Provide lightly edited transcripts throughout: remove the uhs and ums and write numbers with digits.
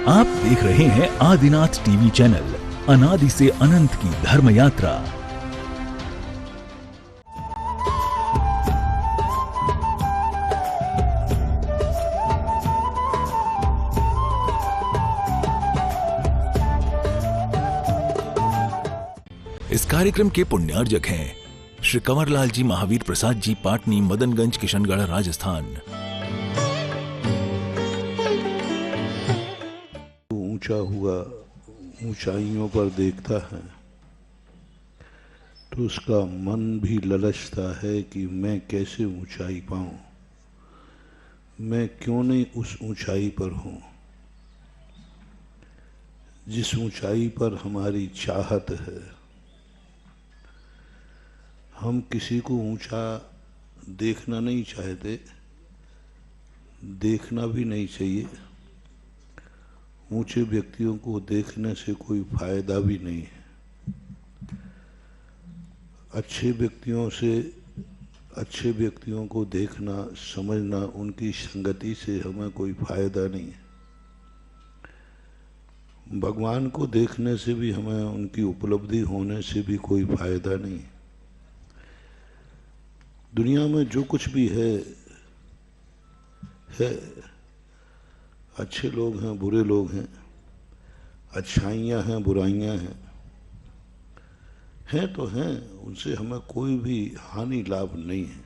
आप देख रहे हैं आदिनाथ टीवी चैनल, अनादि से अनंत की धर्म यात्रा। इस कार्यक्रम के पुण्यार्जक हैं श्री कंवरलाल जी महावीर प्रसाद जी, पाटनी, मदनगंज, किशनगढ़, राजस्थान। ऊंचा हुआ ऊंचाइयों पर देखता है तो उसका मन भी ललचता है कि मैं कैसे ऊंचाई पाऊं, मैं क्यों नहीं उस ऊंचाई पर हूं जिस ऊंचाई पर हमारी चाहत है। हम किसी को ऊंचा देखना नहीं चाहते, देखना भी नहीं चाहिए। ऊंचे व्यक्तियों को देखने से कोई फायदा भी नहीं है। अच्छे व्यक्तियों को देखना, समझना, उनकी संगति से हमें कोई फायदा नहीं है। भगवान को देखने से भी हमें उनकी उपलब्धि होने से भी कोई फायदा नहीं है। दुनिया में जो कुछ भी है, अच्छे लोग हैं, बुरे लोग हैं, अच्छाइयाँ हैं, बुराइयाँ हैं तो हैं, उनसे हमें कोई भी हानि लाभ नहीं है।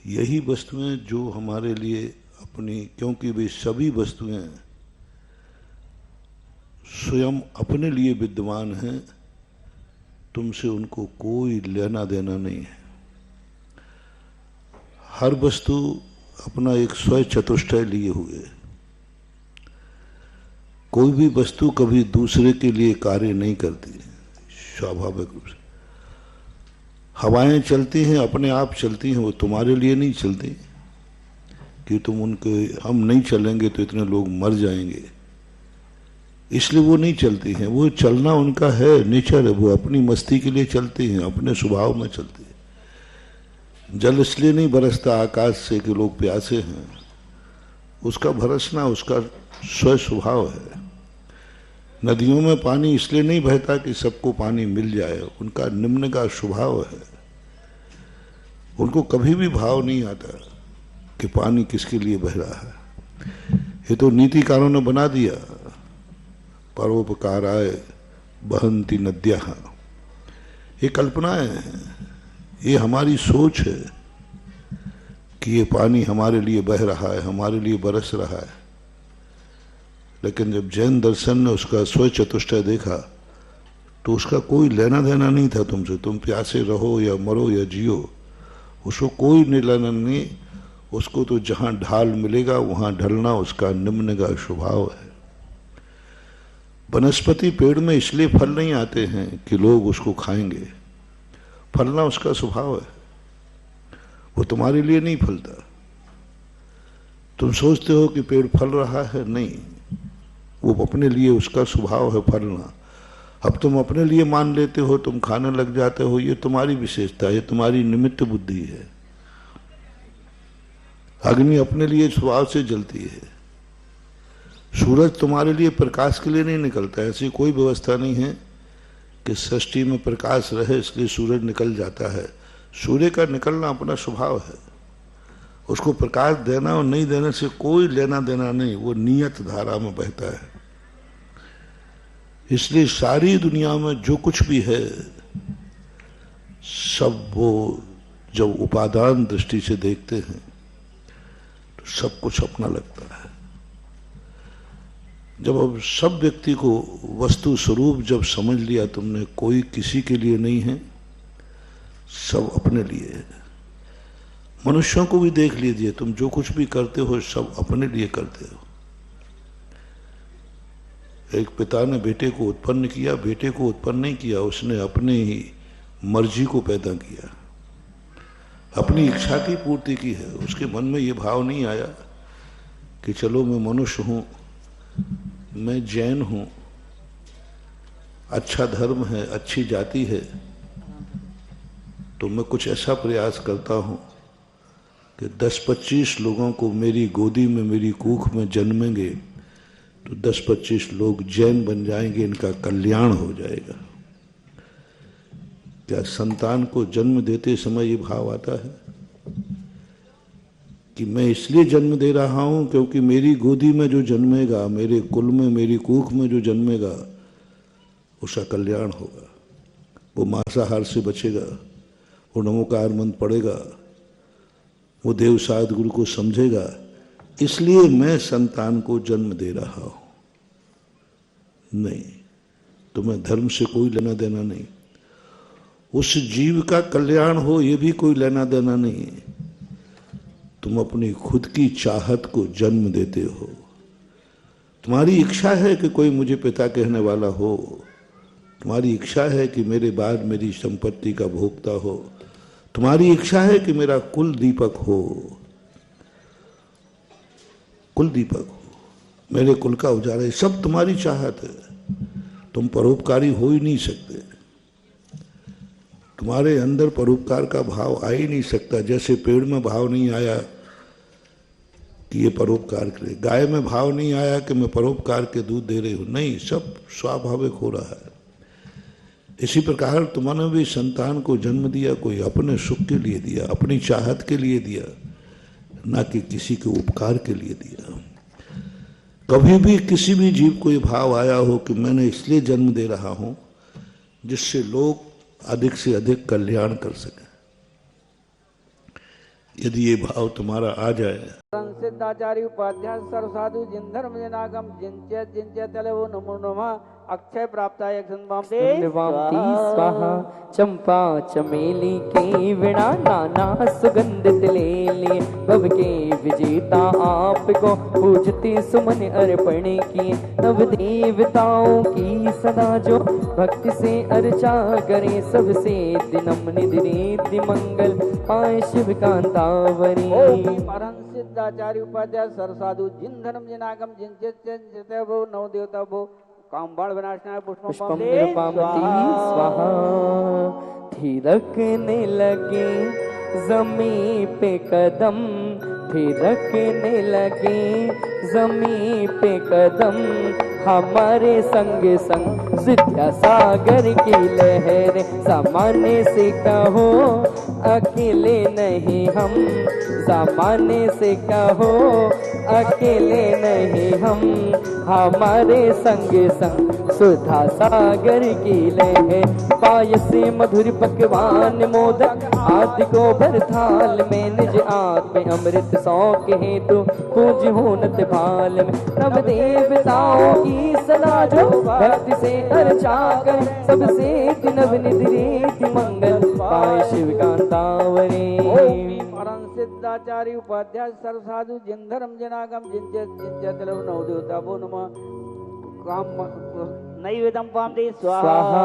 यही वस्तुएं जो हमारे लिए अपनी, क्योंकि वे सभी वस्तुएं स्वयं अपने लिए विद्यमान हैं, तुमसे उनको कोई लेना देना नहीं है। हर वस्तु अपना एक स्वयं चतुष्टय लिए हुए। कोई भी वस्तु कभी दूसरे के लिए कार्य नहीं करती, स्वाभाविक रूप से। हवाएं चलती हैं, अपने आप चलती हैं, वो तुम्हारे लिए नहीं चलती कि तुम उनके, हम नहीं चलेंगे तो इतने लोग मर जाएंगे, इसलिए वो नहीं चलती हैं। वो चलना उनका है, नेचर है, वो अपनी मस्ती के लिए चलती हैं, अपने स्वभाव में चलती है। जल इसलिए नहीं बरसता आकाश से कि लोग प्यासे हैं, उसका बरसना उसका स्व स्वभाव है। नदियों में पानी इसलिए नहीं बहता कि सबको पानी मिल जाए, उनका निम्न का स्वभाव है। उनको कभी भी भाव नहीं आता कि पानी किसके लिए बह रहा है। ये तो नीतिकारों ने बना दिया, परोपकाराय बहंती नद्यः। ये कल्पनाएं हैं, ये हमारी सोच है कि ये पानी हमारे लिए बह रहा है, हमारे लिए बरस रहा है। लेकिन जब जैन दर्शन ने उसका स्व चतुष्टय देखा तो उसका कोई लेना देना नहीं था तुमसे। तुम प्यासे रहो या मरो या जियो, उसको कोई लेना नहीं। उसको तो जहां ढाल मिलेगा वहां ढलना उसका निम्न का स्वभाव है। वनस्पति पेड़ में इसलिए फल नहीं आते हैं कि लोग उसको खाएंगे, फलना उसका स्वभाव है। वो तुम्हारे लिए नहीं फलता। तुम सोचते हो कि पेड़ फल रहा है, नहीं, वो अपने लिए उसका स्वभाव है फलना। अब तुम अपने लिए मान लेते हो, तुम खाने लग जाते हो, ये तुम्हारी विशेषता है, ये तुम्हारी निमित्त बुद्धि है। अग्नि अपने लिए स्वभाव से जलती है। सूरज तुम्हारे लिए प्रकाश के लिए नहीं निकलता। ऐसी कोई व्यवस्था नहीं है कि सृष्टि में प्रकाश रहे इसलिए सूरज निकल जाता है। सूर्य का निकलना अपना स्वभाव है। उसको प्रकाश देना और नहीं देने से कोई लेना देना नहीं, वो नियत धारा में बहता है। इसलिए सारी दुनिया में जो कुछ भी है सब वो जब उपादान दृष्टि से देखते हैं तो सब कुछ अपना लगता है। जब अब सब व्यक्ति को वस्तु स्वरूप जब समझ लिया तुमने, कोई किसी के लिए नहीं है, सब अपने लिए है। मनुष्यों को भी देख लीजिए, तुम जो कुछ भी करते हो सब अपने लिए करते हो। एक पिता ने बेटे को उत्पन्न किया, बेटे को उत्पन्न नहीं किया, उसने अपने ही मर्जी को पैदा किया, अपनी इच्छा की पूर्ति की है। उसके मन में ये भाव नहीं आया कि चलो मैं मनुष्य हूं, मैं जैन हूं, अच्छा धर्म है, अच्छी जाति है, तो मैं कुछ ऐसा प्रयास करता हूं कि 10-25 लोगों को मेरी गोदी में मेरी कूख में जन्मेंगे तो 10-25 लोग जैन बन जाएंगे, इनका कल्याण हो जाएगा। क्या संतान को जन्म देते समय ये भाव आता है कि मैं इसलिए जन्म दे रहा हूं क्योंकि मेरी गोदी में जो जन्मेगा, मेरे कुल में मेरी कूख में जो जन्मेगा उसका कल्याण होगा, वो मांसाहार से बचेगा, वो नमोकार मंत्र पढ़ेगा, वो देव साध गुरु को समझेगा, इसलिए मैं संतान को जन्म दे रहा हूं। नहीं, तुम्हें धर्म से कोई लेना देना नहीं, उस जीव का कल्याण हो ये भी कोई लेना देना नहीं है। तुम अपनी खुद की चाहत को जन्म देते हो। तुम्हारी इच्छा है कि कोई मुझे पिता कहने वाला हो, तुम्हारी इच्छा है कि मेरे बाद मेरी संपत्ति का भोक्ता हो, तुम्हारी इच्छा है कि मेरा कुल दीपक हो, कुल दीपक हो, मेरे कुल का उजाला, ये सब तुम्हारी चाहत है। तुम परोपकारी हो ही नहीं सकते, तुम्हारे अंदर परोपकार का भाव आ ही नहीं सकता। जैसे पेड़ में भाव नहीं आया कि ये परोपकार करे, गाय में भाव नहीं आया कि मैं परोपकार के दूध दे रही हूं, नहीं, सब स्वाभाविक हो रहा है। इसी प्रकार तुमने भी संतान को जन्म दिया, कोई अपने सुख के लिए दिया, अपनी चाहत के लिए दिया, ना कि किसी के उपकार के लिए दिया। कभी भी किसी भी जीव को ये भाव आया हो कि मैंने इसलिए जन्म दे रहा हूं जिससे लोग अधिक से अधिक कल्याण कर सके, यदि ये भाव तुम्हारा आ जाए। सिद्धाचार्य उपाध्याय सर्वसाधु जिन धर्म जनागम जिनचे तलेवो नमो नमः अक्षय प्राप्ताय स्वाहा। चंपा चमेली की वीणा नाना सुगंधित ले लिए, भव के विजेता आपको पूजती सुमन अर्पण किए। नव देवताओं की सदा जो भक्ति से अर्चा करे, सबसे दिनम निधि रिद्धि मंगल पाए शिव कांतावरी। सिद्धाचार्य उपाध्याय सरसाधु जिन धर्म जनागम जिनचे वो नव देवता वो कामबाण विनाशनाय पुष्पम निरुपामती स्वाहा। थिरकने लगे जमी पे कदम, थिरकने लगे जमी पे कदम, हमारे संग संग विद्या सागर की लहरें। सामान्य से कहो अकेले नहीं हम, सामान्य से कहो अकेले नहीं हम, हमारे संग संग सुधा सागर की लहर। पायस मधुर पकवान मोदक आदि को भर थाल में, निज आत्म अमृत सौख हेतु पूज होनत भाल में। नव देवताओं की सदा जो भक्ति से अर्चा कर, सबसे नव निधि रिद्धि मंगल पाए शिव कांतावरी। सिद्धाचार्य उपाध्याय सरसाधु जिन धर्म जनागम जिनचे तलेवो नव देवता वो नमः काम नैवेद्यम पामते स्वाहा।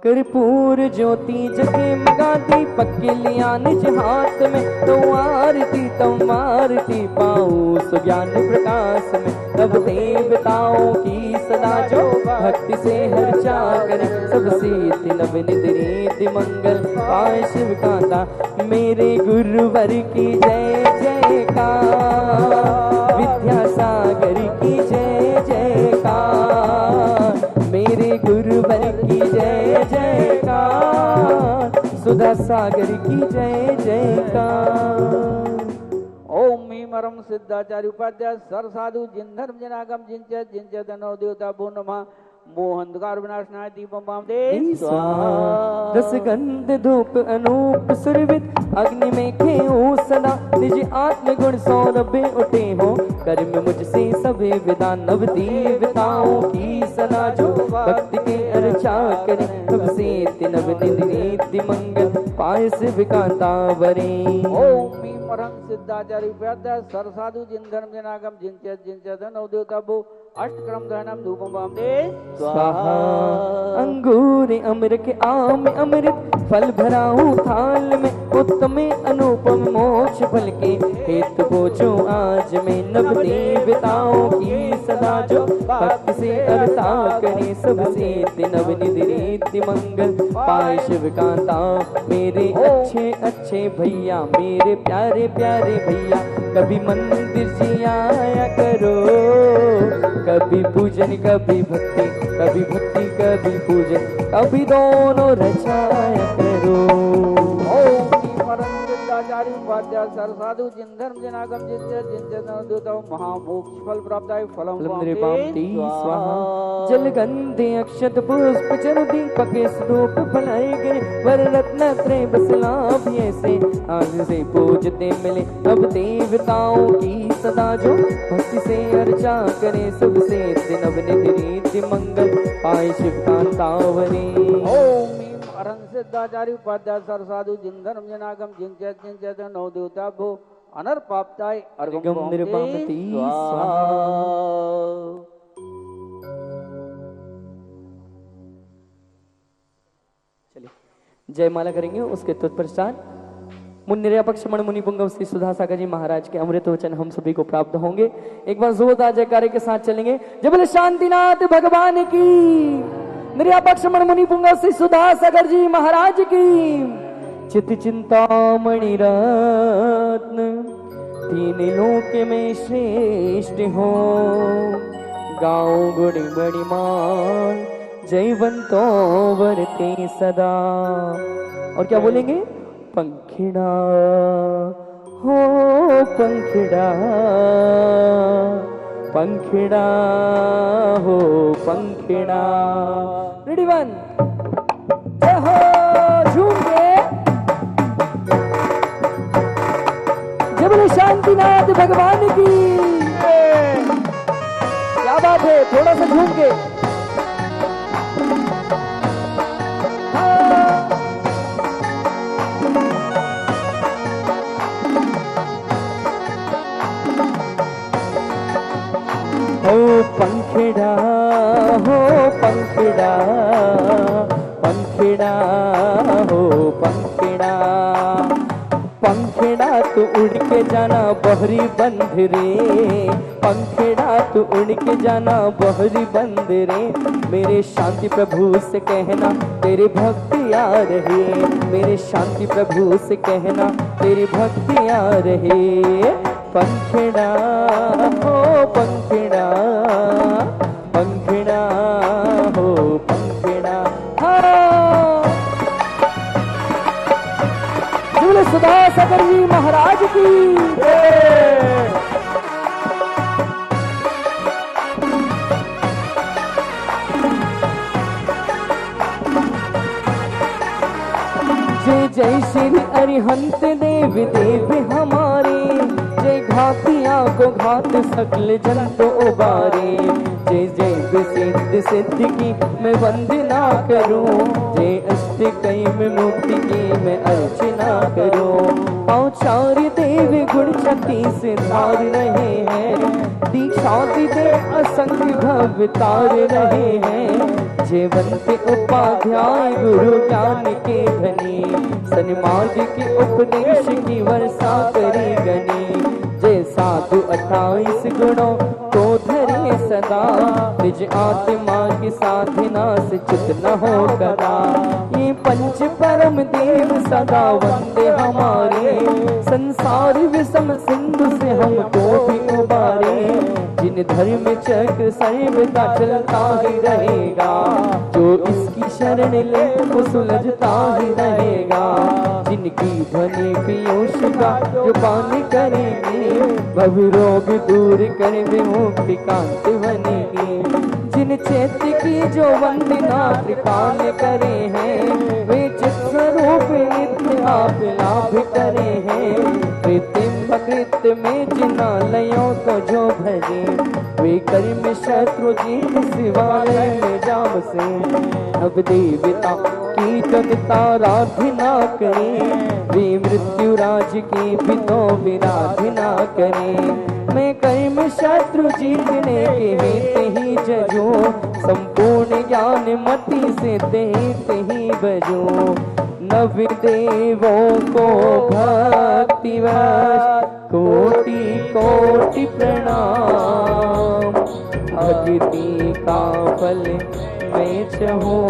कर्पूर ज्योति जगे मगा दीपक के लिया निज हाथ में, तो आरती तुम आरती पाऊं सुज्ञान प्रकाश में। तब देवताओं की सदा जो भक्ति से हर्चा करे, सबसे नव निधि रिद्धि मंगल पाए शिव कांता। मेरे गुरुवर की जय जयकार, विद्यासागर की जय जयकार, मेरे गुरुवर की जय जयकार, सुधा सागर की जय जयकार। ओम मीमरम सिद्धाचार्य उपाध्याय सरसाधु जिन धर्म जनागम जिनचे नव देवता वो नमः मोहंधकार विनाशनाय दीपम पामते स्वाहा। रस गंध धूप अनूप सुरभित अग्नि में खेऊ सदा, निज आत्म गुण सौरभे उठे हो कर्म मुझसे सभी विदा। नव देवताओं की सदा जो भक्ति के अर्चा करे, सबसे नव निधि रिद्धि मंगल पाए शिव कांतावरी। ओम मीमरम सिद्धाचार्य उपाध्याय सरसाधु जिन धर्म जनागम जिनचे नव देवता वो अष्टक्रम दहनम धूपम वामदे स्वाहा। अंगूर अमृत के आम अमृत फल भराऊं थाल में, उत्तम अनुपम मोक्ष फल के हेतु पूछो आज मैं। नव देवताओं की सदा जो भक्ति से अर्ता करे, सबसे नवनिधि रीति मंगल पाए शिव कांता। मेरे अच्छे अच्छे भैया, मेरे प्यारे प्यारे भैया, कभी मंदिर जी आया करो, कभी पूजन कभी भक्ति, कभी भक्ति कभी पूजन, कभी दोनों रचाया करो। ओम परम सिद्धाचार्य उपाध्याय सर साधु जिन धर्म जनागम जिन महामोक्ष फल प्राप्ताय फलम स्वाहा। जल गंधे अक्षत पुष्प चरु दीपक स्वरूप फलाए गिरे, वर रत्न त्रय बस लाभ ऐसे आज से पूजते मिले। अब देवताओं की सदा जो भक्ति से अर्चा करे, सबसे नवनिधि रीति मंगल पाए शिव कांतावरी। ओम अरहं सिद्धाचार्य उपाध्याय सर साधु जिन धर्म जनागम जिन नौ देवता भो अनर्पाप्ताय अर्घम निर्वापति स्वाहा। चलिए जयमाला करेंगे, उसके तत्पश्चात मुनिर्यापक्ष मण मुनि पुंगव श्री सुधा सागर जी महाराज के अमृत वचन हम सभी को प्राप्त होंगे। एक बार जोरदार जयकारे के साथ चलेंगे। जय बोले शांतिनाथ भगवान की, निर्यापक्ष मण मुनि पुंगव श्री सुधा सागर जी महाराज की। चित चिंतामणि रत्न तीन लोक में श्रेष्ठ हो, गाँव गुणी बड़ी मान जयवंतो वरते सदा। और क्या बोलेंगे? पंखिड़ा हो पंखिड़ा, पंखिड़ा हो पंखिड़ा। रेडी वन, जय हो झूम के। जय बोले शांतिनाथ भगवान की। क्या बात है, थोड़ा सा झूम के। हो पंखिड़ा हो पंखिड़ा, पंखिड़ा हो पंखिड़ा। पंखिड़ा तू उड़ के जाना बहरी बंध रे, पंखिड़ा तू उड़ के जाना बहरी बंध रे। मेरे शांति प्रभु से कहना तेरी भक्ति आ रही, मेरे शांति प्रभु से कहना तेरी भक्ति आ रही। पंखिड़ा हो पंखिड़ा, पंखिड़ा हो पंखिड़ा। बोले सुधा सागर जी महाराज की। जय जय श्री अरिहंत देव देव हमारे, जय घातिया को घात सकल जंतु उबारे। जय जय सिद्ध सिद्ध की मैं वंदना करूं, जय अष्ट कई में मुक्ति की मैं अर्चना करूं। औचार्य देव गुण शक्ति से धार रहे हैं, दीक्षा दे असंख्य भव तार रहे हैं। जयवंत उपाध्याय गुरु ज्ञान के धनी, सन्मार्ग के उपदेश की वर्षा करे गनी। जय साधु 28 गुणों को धरे सदा, निज आत्मा की साधना से चित न हो कदा। ये पंच परम देव सदा वंदे हमारे, संसार विषम सिंधु से हमको भी उबारे। जिन धर्म चक्र सर्वदा चलता ही रहेगा, जो इसकी शरण ले वो सुलझता ही रहेगा। जिनकी ध्वनि पीयूष का जो पान करेंगे, भव रोग दूर कर विमुक्ति कांति बनेगी। जिन चैत्य की जो वंदना त्रिकाल करे हैं, वे चित स्वरूप नित्य आप लाभ करे हैं। कृत्रिम कृत्य में जिनालयों को जो भजे, वे कर्म शत्रु जीत शिवालय में जाम से। अब देवता की जगता आराधना करें, वे मृत्यु राज की भी तो विराधना करें। मैं कर्म शत्रु जीतने के हेत ही जजो, संपूर्ण ज्ञान मति से देत ही बजो। नव देवों को भक्तिवश कोटि कोटि प्रणाम। भक्ति का फल मैं चाहो,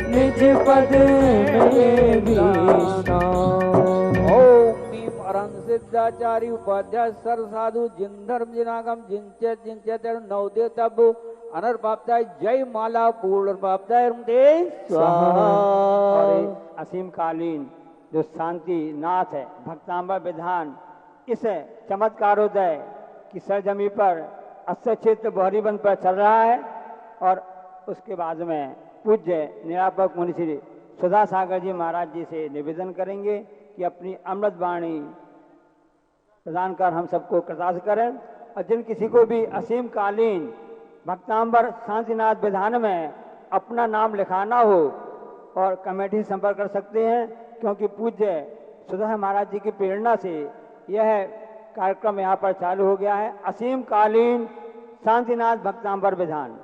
निज पद में विश्राम। ओम भीम अरहं सिद्धाचार्य उपाध्याय सर साधु जिन धर्म जिनागम जिनचे नवदेव तब अनर्पाप्ताय जय माला पूर्ण पाप्ताय स्वाहा। और ये असीमकालीन जो शांति नाथ है भक्तांबर विधान, इस चमत्कारोदय की सरजमी पर अस्य क्षेत्र बहरीवन पर चल रहा है। और उसके बाद में पूज्य निरापक मुनि श्री सुधा सागर जी महाराज जी से निवेदन करेंगे कि अपनी अमृत वाणी प्रदान कर हम सबको कृतार्थ करें। और जिन किसी को भी असीमकालीन भक्तांबर शांतिनाथ विधान में अपना नाम लिखाना हो और कमेटी संपर्क कर सकते हैं, क्योंकि पूज्य सुधा महाराज जी की प्रेरणा से यह कार्यक्रम यहाँ पर चालू हो गया है। असीमकालीन शांतिनाथ भक्तांबर विधान।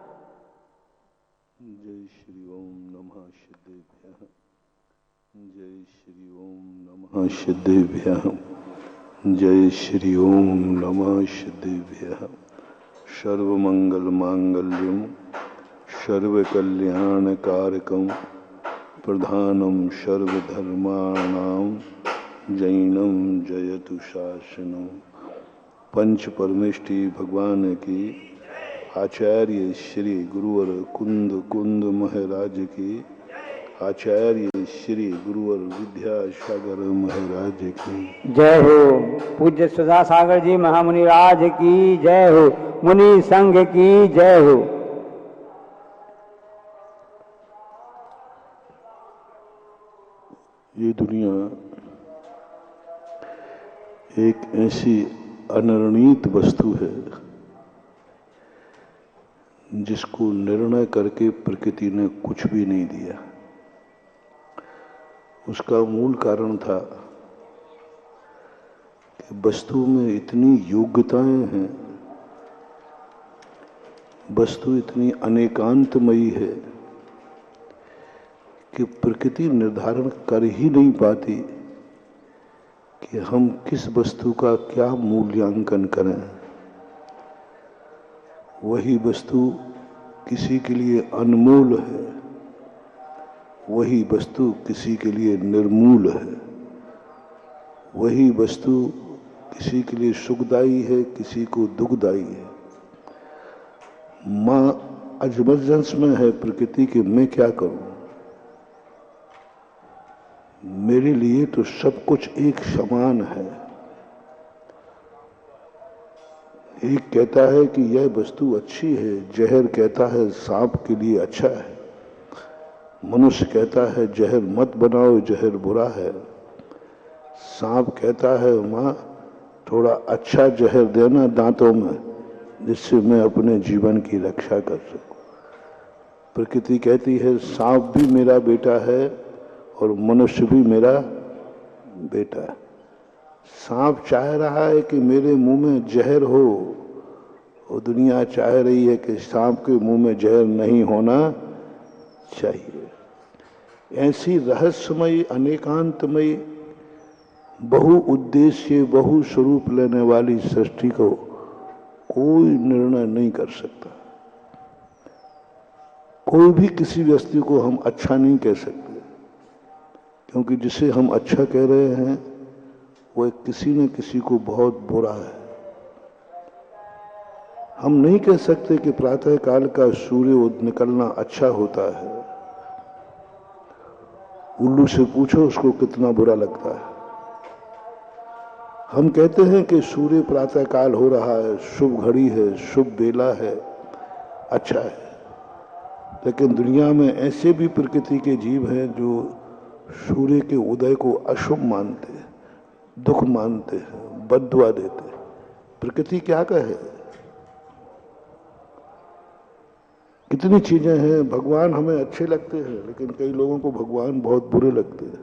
जय श्री ओम नमः सिद्धेभ्यः। जय श्री ओम नमः सिद्धेभ्यः। जय श्री ओम नमः सिद्धेभ्यः। सर्वमंगल मांगल्यम सर्वकल्याणकारकम प्रधानम सर्वधर्माणां जैनम जयतु शासनम। पंच परमेष्टि भगवान की आचार्य श्री गुरुवर कुंद महाराज की, आचार्य श्री गुरुवर विद्यासागर महाराज की जय हो। पूज्य सुधा सागर जी महामुनि राज की जय हो। मुनि संघ की जय हो। ये दुनिया एक ऐसी अनिर्णीत वस्तु है जिसको निर्णय करके प्रकृति ने कुछ भी नहीं दिया। उसका मूल कारण था कि वस्तु में इतनी योग्यताएं हैं, वस्तु इतनी अनेकांतमयी है कि प्रकृति निर्धारण कर ही नहीं पाती कि हम किस वस्तु का क्या मूल्यांकन करें। वही वस्तु किसी के लिए अनमोल है, वही वस्तु किसी के लिए निर्मूल है, वही वस्तु किसी के लिए सुखदायी है, किसी को दुखदायी है। माँ अजमर्जेंस में है प्रकृति के मैं क्या करूं। मेरे लिए तो सब कुछ एक समान है। एक कहता है कि यह वस्तु अच्छी है, जहर कहता है सांप के लिए अच्छा है। मनुष्य कहता है जहर मत बनाओ, जहर बुरा है। सांप कहता है माँ थोड़ा अच्छा जहर देना दांतों में, जिससे मैं अपने जीवन की रक्षा कर सकूं। प्रकृति कहती है सांप भी मेरा बेटा है और मनुष्य भी मेरा बेटा है। सांप चाह रहा है कि मेरे मुंह में जहर हो, और दुनिया चाह रही है कि सांप के मुंह में जहर नहीं होना चाहिए। ऐसी रहस्यमयी अनेकांतमयी बहु उद्देश्य बहु स्वरूप लेने वाली सृष्टि को कोई निर्णय नहीं कर सकता। कोई भी किसी वस्तु को हम अच्छा नहीं कह सकते, क्योंकि जिसे हम अच्छा कह रहे हैं वह किसी न किसी को बहुत बुरा है। हम नहीं कह सकते कि प्रातः काल का सूर्य निकलना अच्छा होता है। उल्लू से पूछो उसको कितना बुरा लगता है। हम कहते हैं कि सूर्य प्रातः काल हो रहा है, शुभ घड़ी है, शुभ बेला है, अच्छा है। लेकिन दुनिया में ऐसे भी प्रकृति के जीव हैं जो सूर्य के उदय को अशुभ मानते हैं, दुख मानते हैं, बद्दुआ देते हैं। प्रकृति क्या कहे। कितनी चीजें हैं। भगवान हमें अच्छे लगते हैं, लेकिन कई लोगों को भगवान बहुत बुरे लगते हैं।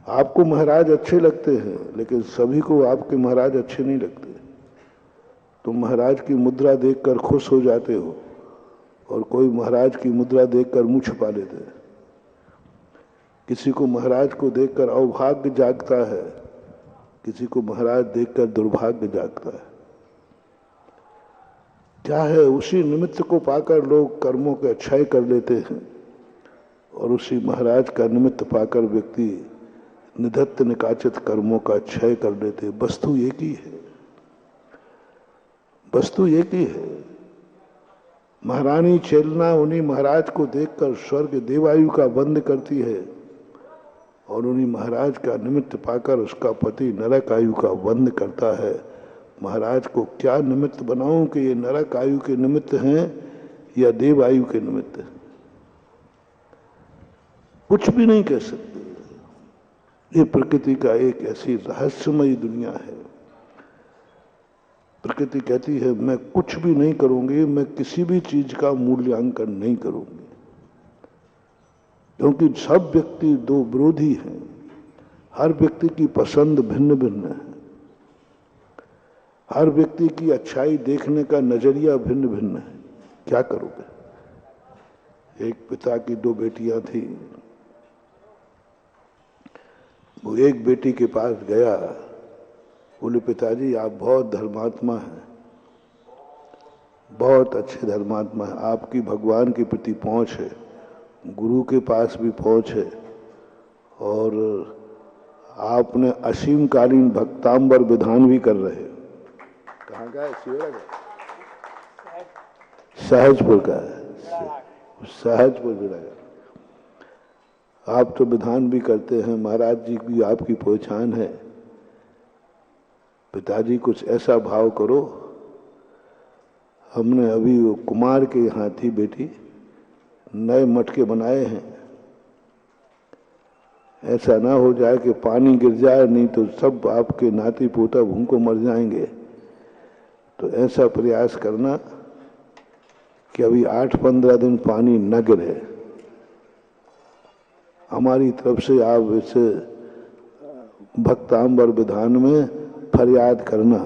आपको महाराज अच्छे लगते हैं, लेकिन सभी को आपके महाराज अच्छे नहीं लगते। तुम महाराज की मुद्रा देखकर खुश हो जाते हो और कोई महाराज की मुद्रा देखकर मुंह छुपा लेते हैं। किसी को महाराज को देखकर अभाग्य जागता है, किसी को महाराज देखकर दुर्भाग्य जागता है। क्या है, उसी निमित्त को पाकर लोग कर्मों के क्षय कर लेते हैं और उसी महाराज का निमित्त पाकर व्यक्ति निधत्त निकाचित कर्मों का क्षय कर लेते। वस्तु एक ही है, वस्तु एक ही है। महारानी चेलना उन्हीं महाराज को देखकर स्वर्ग देवायु का बंद करती है और उन्हीं महाराज का निमित्त पाकर उसका पति नरक आयु का बंद करता है। महाराज को क्या निमित्त बनाऊं कि ये नरक आयु के निमित्त हैं या देव आयु के निमित्त हैं? कुछ भी नहीं कह सकते। ये प्रकृति का एक ऐसी रहस्यमयी दुनिया है। प्रकृति कहती है मैं कुछ भी नहीं करूंगी, मैं किसी भी चीज का मूल्यांकन नहीं करूंगी, क्योंकि सब व्यक्ति दो विरोधी हैं। हर व्यक्ति की पसंद भिन्न भिन्न है, हर व्यक्ति की अच्छाई देखने का नजरिया भिन्न भिन्न है। क्या करोगे? एक पिता की दो बेटियां थी। वो एक बेटी के पास गया, बोले पिताजी आप बहुत धर्मात्मा हैं, बहुत अच्छे धर्मात्मा हैं, आपकी भगवान के प्रति पहुंच है, गुरु के पास भी पहुंच है और आपने असीमकालीन भक्तांबर विधान भी कर रहे हो। कहाँ का है? शिवरा का, सहजपुर का है, सहजपुर जिला का। आप तो विधान भी करते हैं, महाराज जी की आपकी पहचान है। पिताजी कुछ ऐसा भाव करो, हमने अभी वो कुमार के यहाँ थी बेटी, नए मटके बनाए हैं, ऐसा ना हो जाए कि पानी गिर जाए, नहीं तो सब आपके नाती पोता भूखों मर जाएंगे। तो ऐसा प्रयास करना कि अभी 8-15 दिन पानी न गिरे। हमारी तरफ से आप इस भक्तांबर विधान में फरियाद करना।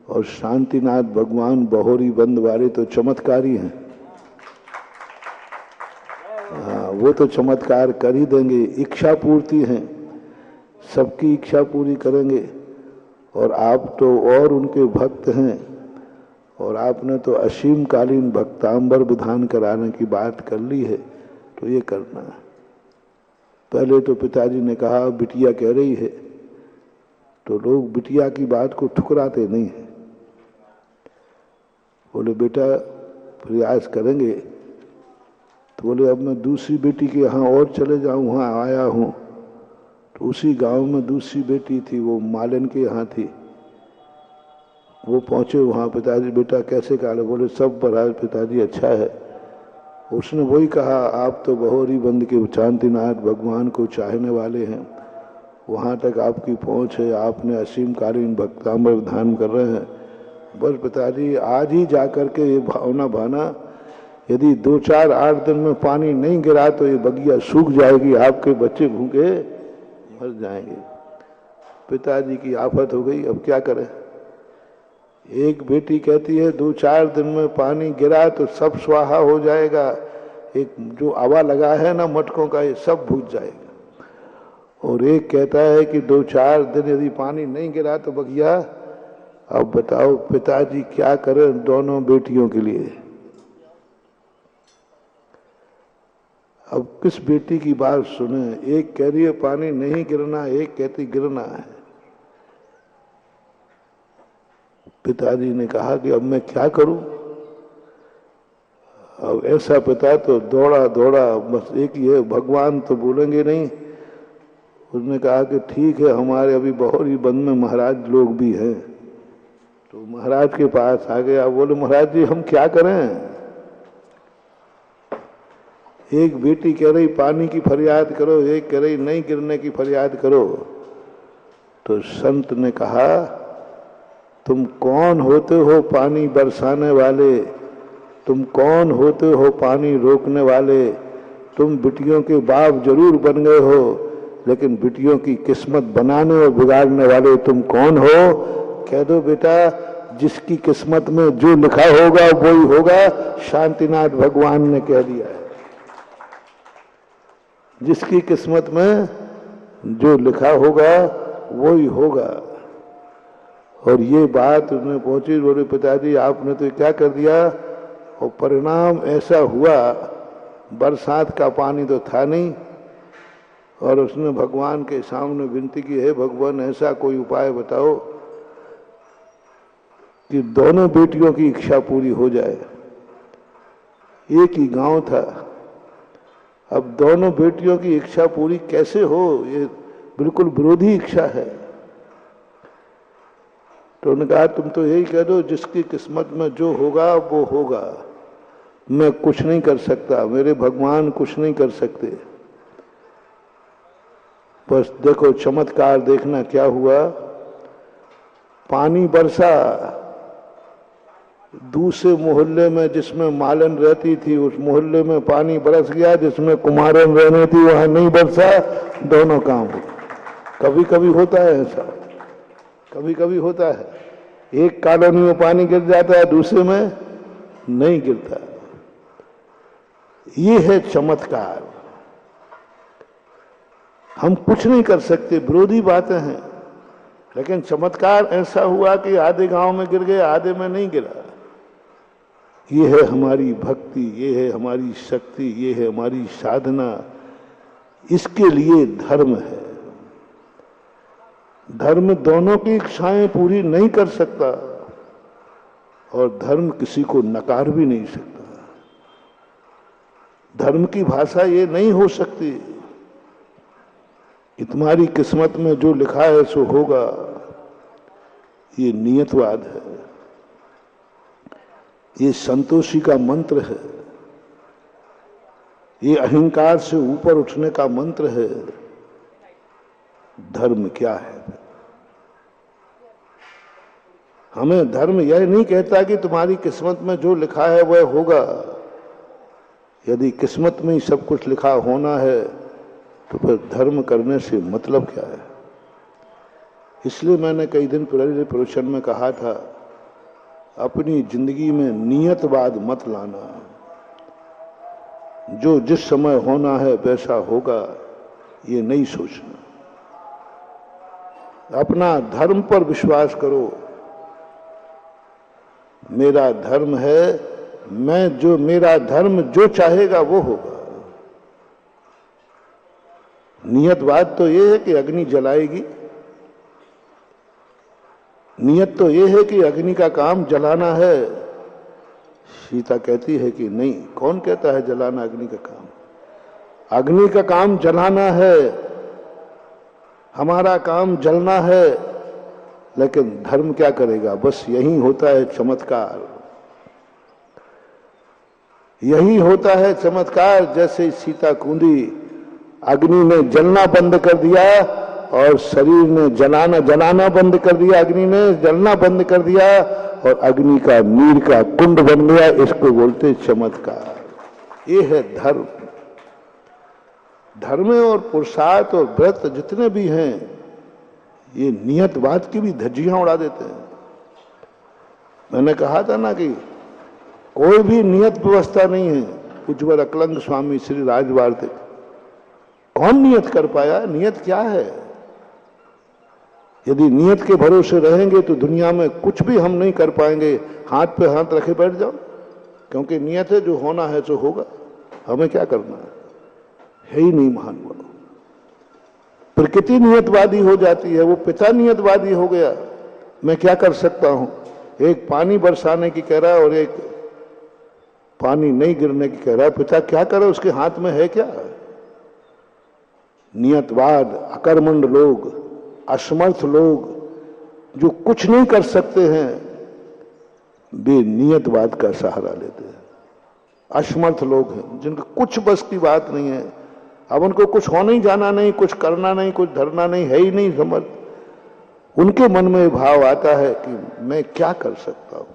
और शांतिनाथ भगवान बहोरी बंद वाले तो चमत्कारी हैं। हाँ, वो तो चमत्कार कर ही देंगे, इच्छा पूर्ति हैं, सबकी इच्छा पूरी करेंगे। और आप तो और उनके भक्त हैं और आपने तो असीमकालीन भक्तांबर विधान कराने की बात कर ली है, तो ये करना है। पहले तो पिताजी ने कहा बिटिया कह रही है, तो लोग बिटिया की बात को ठुकराते नहीं है। बोले बेटा प्रयास करेंगे। तो बोले अब मैं दूसरी बेटी के यहाँ और चले जाऊँ, वहाँ आया हूँ। तो उसी गांव में दूसरी बेटी थी, वो मालन के यहाँ थी। वो पहुँचे वहाँ, पिताजी बेटा कैसे कहा? बोले सब महाराज पिताजी अच्छा है। उसने वही कहा आप तो बहोरी बंद के शांतिनाथ भगवान को चाहने वाले हैं, वहाँ तक आपकी पहुँच है, आपने असीमकालीन भक्तांबर विधान कर रहे हैं। बस पिताजी आज ही जाकर के ये भावना भाना, यदि 2-4-8 दिन में पानी नहीं गिरा तो ये बगिया सूख जाएगी, आपके बच्चे भूखे मर जाएंगे। पिताजी की आफत हो गई, अब क्या करें? एक बेटी कहती है 2-4 दिन में पानी गिरा तो सब स्वाहा हो जाएगा, एक जो आवा लगा है ना मटकों का, ये सब भूज जाएगा। और एक कहता है कि 2-4 दिन यदि पानी नहीं गिरा तो बगिया। अब बताओ पिताजी क्या करें दोनों बेटियों के लिए? अब किस बेटी की बात सुने? एक कह रही है पानी नहीं गिरना, एक कहती गिरना है। पिताजी ने कहा कि अब मैं क्या करूं? अब ऐसा पिता तो दौड़ा दौड़ा, बस एक ही है, भगवान तो बोलेंगे नहीं। उसने कहा कि ठीक है, हमारे अभी बहोरी बंद में महाराज लोग भी हैं। तो महाराज के पास आ गया। बोले महाराज जी हम क्या करें? एक बेटी कह रही पानी की फरियाद करो, एक कह रही नहीं गिरने की फरियाद करो। तो संत ने कहा तुम कौन होते हो पानी बरसाने वाले? तुम कौन होते हो पानी रोकने वाले? तुम बिटियों के बाप जरूर बन गए हो, लेकिन बिटियों की किस्मत बनाने और बिगाड़ने वाले तुम कौन हो? कह दो बेटा जिसकी किस्मत में जो लिखा होगा वही होगा, शांतिनाथ भगवान ने कह दिया है। जिसकी किस्मत में जो लिखा होगा वही होगा। और ये बात उसने पहुंची, बोले पिताजी आपने तो क्या कर दिया। और परिणाम ऐसा हुआ, बरसात का पानी तो था नहीं, और उसने भगवान के सामने विनती की, है भगवान ऐसा कोई उपाय बताओ कि दोनों बेटियों की इच्छा पूरी हो जाए। एक ही गांव था, अब दोनों बेटियों की इच्छा पूरी कैसे हो, ये बिल्कुल विरोधी इच्छा है। तो उन्होंने कहा तुम तो यही कह दो जिसकी किस्मत में जो होगा वो होगा, मैं कुछ नहीं कर सकता, मेरे भगवान कुछ नहीं कर सकते। बस देखो चमत्कार देखना क्या हुआ। पानी बरसा, दूसरे मोहल्ले में जिसमें मालन रहती थी उस मोहल्ले में पानी बरस गया, जिसमें कुमारन रहने थी वहां नहीं बरसा, दोनों काम हो। कभी कभी होता है ऐसा, कभी कभी होता है, एक कॉलोनी में पानी गिर जाता है दूसरे में नहीं गिरता। ये है चमत्कार। हम कुछ नहीं कर सकते, विरोधी बातें हैं, लेकिन चमत्कार ऐसा हुआ कि आधे गांव में गिर गए, आधे में नहीं गिरा। ये है हमारी भक्ति, ये है हमारी शक्ति, ये है हमारी साधना। इसके लिए धर्म है। धर्म दोनों की इच्छाएं पूरी नहीं कर सकता, और धर्म किसी को नकार भी नहीं सकता। धर्म की भाषा ये नहीं हो सकती कि तुम्हारी किस्मत में जो लिखा है सो होगा। ये नियतवाद है, ये संतोषी का मंत्र है, ये अहंकार से ऊपर उठने का मंत्र है। धर्म क्या है? हमें धर्म यह नहीं कहता कि तुम्हारी किस्मत में जो लिखा है वह होगा। यदि किस्मत में ही सब कुछ लिखा होना है तो फिर धर्म करने से मतलब क्या है? इसलिए मैंने कई दिन पहले प्रवचन में कहा था, अपनी जिंदगी में नियतवाद मत लाना। जो जिस समय होना है वैसा होगा, ये नहीं सोचना। अपना धर्म पर विश्वास करो। मेरा धर्म है, मेरा धर्म जो चाहेगा वो होगा। नियतवाद तो ये है कि अग्नि जलाएगी, नियत तो ये है कि अग्नि का काम जलाना है। सीता कहती है कि नहीं, कौन कहता है जलाना अग्नि का काम? अग्नि का काम जलाना है, हमारा काम जलना है। लेकिन धर्म क्या करेगा? बस यही होता है चमत्कार, यही होता है चमत्कार। जैसे सीता कूदी, अग्नि ने जलना बंद कर दिया और शरीर ने जलाना बंद कर दिया, अग्नि ने जलना बंद कर दिया और अग्नि का नीर का कुंड बन गया। इसको बोलते चमत्कार। ये है धर्म। धर्म और पुरुषार्थ और व्रत जितने भी हैं, ये नियतवाद की भी धज्जियां उड़ा देते हैं। मैंने कहा था ना कि कोई भी नियत व्यवस्था नहीं है। उज्ज्वल अकलंग स्वामी श्री राजवार्तिक, कौन नियत कर पाया? नियत क्या है? यदि नियत के भरोसे रहेंगे तो दुनिया में कुछ भी हम नहीं कर पाएंगे। हाथ पे हाथ रखे बैठ जाओ, क्योंकि नियत है, जो होना है सो होगा। हमें क्या करना है ही नहीं। महान बोलो, प्रकृति नियतवादी हो जाती है, वो पिता नियतवादी हो गया। मैं क्या कर सकता हूं? एक पानी बरसाने की कह रहा है और एक पानी नहीं गिरने की कह रहा है। पिता क्या करे? उसके हाथ में है क्या? नियतवाद, अकर्मण्ड लोग, असमर्थ लोग जो कुछ नहीं कर सकते हैं, वे नियतवाद का सहारा लेते हैं। असमर्थ लोग हैं जिनका कुछ बस की बात नहीं है। अब उनको कुछ होना ही जाना नहीं, कुछ करना नहीं, कुछ धरना नहीं, है ही नहीं समझ। उनके मन में भाव आता है कि मैं क्या कर सकता हूं।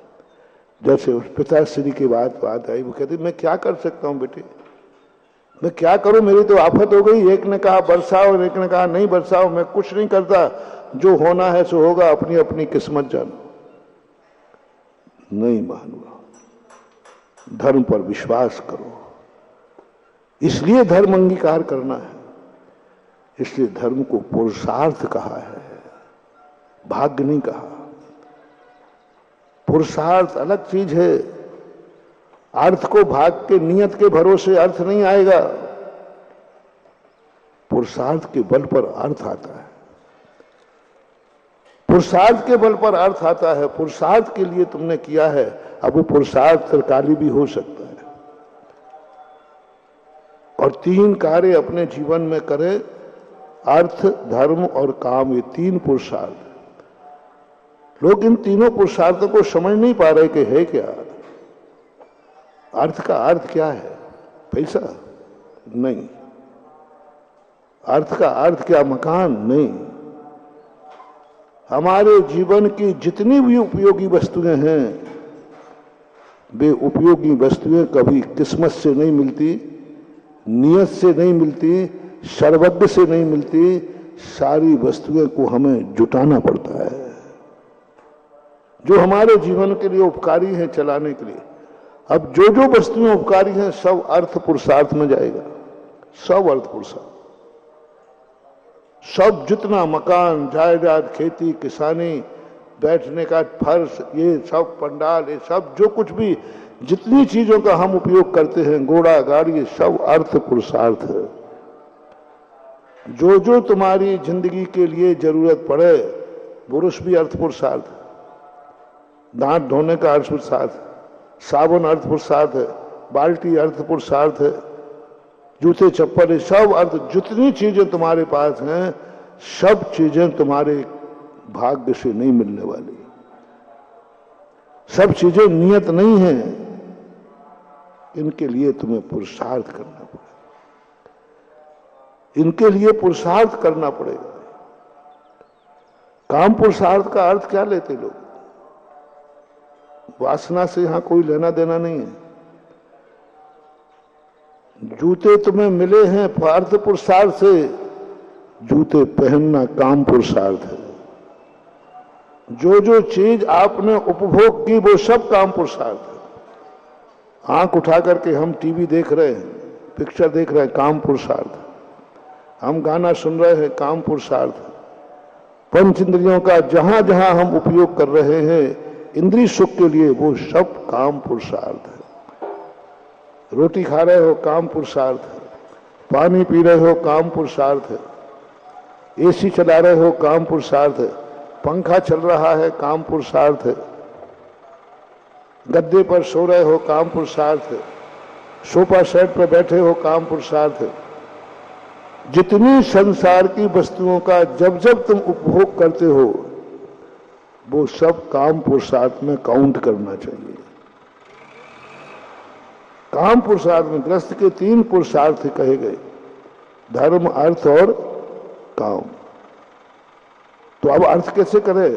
जैसे उस पिताश्री की बात आई, वो कहती मैं क्या कर सकता हूं बेटे, मैं क्या करूं, मेरी तो आफत हो गई। एक ने कहा बरसाओ और एक ने कहा नहीं बरसाओ। मैं कुछ नहीं करता, जो होना है सो होगा, अपनी अपनी किस्मत जानो। नहीं मानो, धर्म पर विश्वास करो। इसलिए धर्म अंगीकार करना है, इसलिए धर्म को पुरुषार्थ कहा है, भाग्य नहीं कहा। पुरुषार्थ अलग चीज है। अर्थ को भाग के, नियत के भरोसे अर्थ नहीं आएगा। पुरुषार्थ के बल पर अर्थ आता है, पुरुषार्थ के बल पर अर्थ आता है। पुरुषार्थ के लिए तुमने किया है, अब वो पुरुषार्थ त्रिकाली भी हो सकता है। और 3 कार्य अपने जीवन में करे, अर्थ, धर्म और काम, ये 3 पुरुषार्थ। लोग इन तीनों पुरुषार्थों को समझ नहीं पा रहे कि है क्या। अर्थ का अर्थ क्या है? पैसा नहीं। अर्थ का अर्थ क्या? मकान नहीं। हमारे जीवन की जितनी भी उपयोगी वस्तुएं हैं, वे उपयोगी वस्तुएं कभी किस्मत से नहीं मिलती, नियत से नहीं मिलती, सर्वज्ञ से नहीं मिलती। सारी वस्तुएं को हमें जुटाना पड़ता है, जो हमारे जीवन के लिए उपकारी है, चलाने के लिए। अब जो जो वस्तुएं उपकारी हैं, सब अर्थ पुरुषार्थ में जाएगा, सब अर्थ पुरुषार्थ। सब जितना मकान, जायदाद, खेती, किसानी, बैठने का फर्श, ये सब पंडाल, ये सब जो कुछ भी, जितनी चीजों का हम उपयोग करते हैं, घोड़ा, गाड़ी, ये सब अर्थ पुरुषार्थ है। जो जो तुम्हारी जिंदगी के लिए जरूरत पड़े, पुरुष भी अर्थ पुरुषार्थ है। दांत धोने का अर्थ पुरुषार्थ, साबुन अर्थ पुरुषार्थ है, बाल्टी अर्थ पुरुषार्थ है, जूते चप्पल, सब अर्थ। जितनी चीजें तुम्हारे पास हैं, सब चीजें तुम्हारे भाग्य से नहीं मिलने वाली। सब चीजें नियत नहीं हैं, इनके लिए तुम्हें पुरुषार्थ करना पड़ेगा। इनके लिए पुरुषार्थ करना पड़ेगा। काम पुरुषार्थ का अर्थ क्या लेते लोग? वासना से यहां कोई लेना देना नहीं है। जूते तुम्हें मिले हैं अर्थ पुरुषार्थ से, जूते पहनना काम पुरुषार्थ है। जो जो चीज आपने उपभोग की, वो सब काम पुरुषार्थ है। आंख उठा करके हम टीवी देख रहे हैं, पिक्चर देख रहे हैं, काम पुरुषार्थ। हम गाना सुन रहे हैं, काम पुरुषार्थ। पंच इंद्रियों का जहां जहां हम उपयोग कर रहे हैं इंद्रिय सुख के लिए, वो सब काम पुरुषार्थ है। रोटी खा रहे हो, काम पुरुषार्थ है। पानी पी रहे हो, काम पुरुषार्थ है। एसी चला रहे हो, काम पुरुषार्थ है। पंखा चल रहा है, काम पुरुषार्थ है। गद्दे पर सो रहे हो, काम पुरुषार्थ है। सोफा सेट पर बैठे हो, काम पुरुषार्थ है। जितनी संसार की वस्तुओं का जब जब तुम उपभोग करते हो, वो सब काम पुरुषार्थ में काउंट करना चाहिए। काम पुरुषार्थ में ग्रस्त के 3 पुरुषार्थ कहे गए, धर्म, अर्थ और काम। तो अब अर्थ कैसे करे?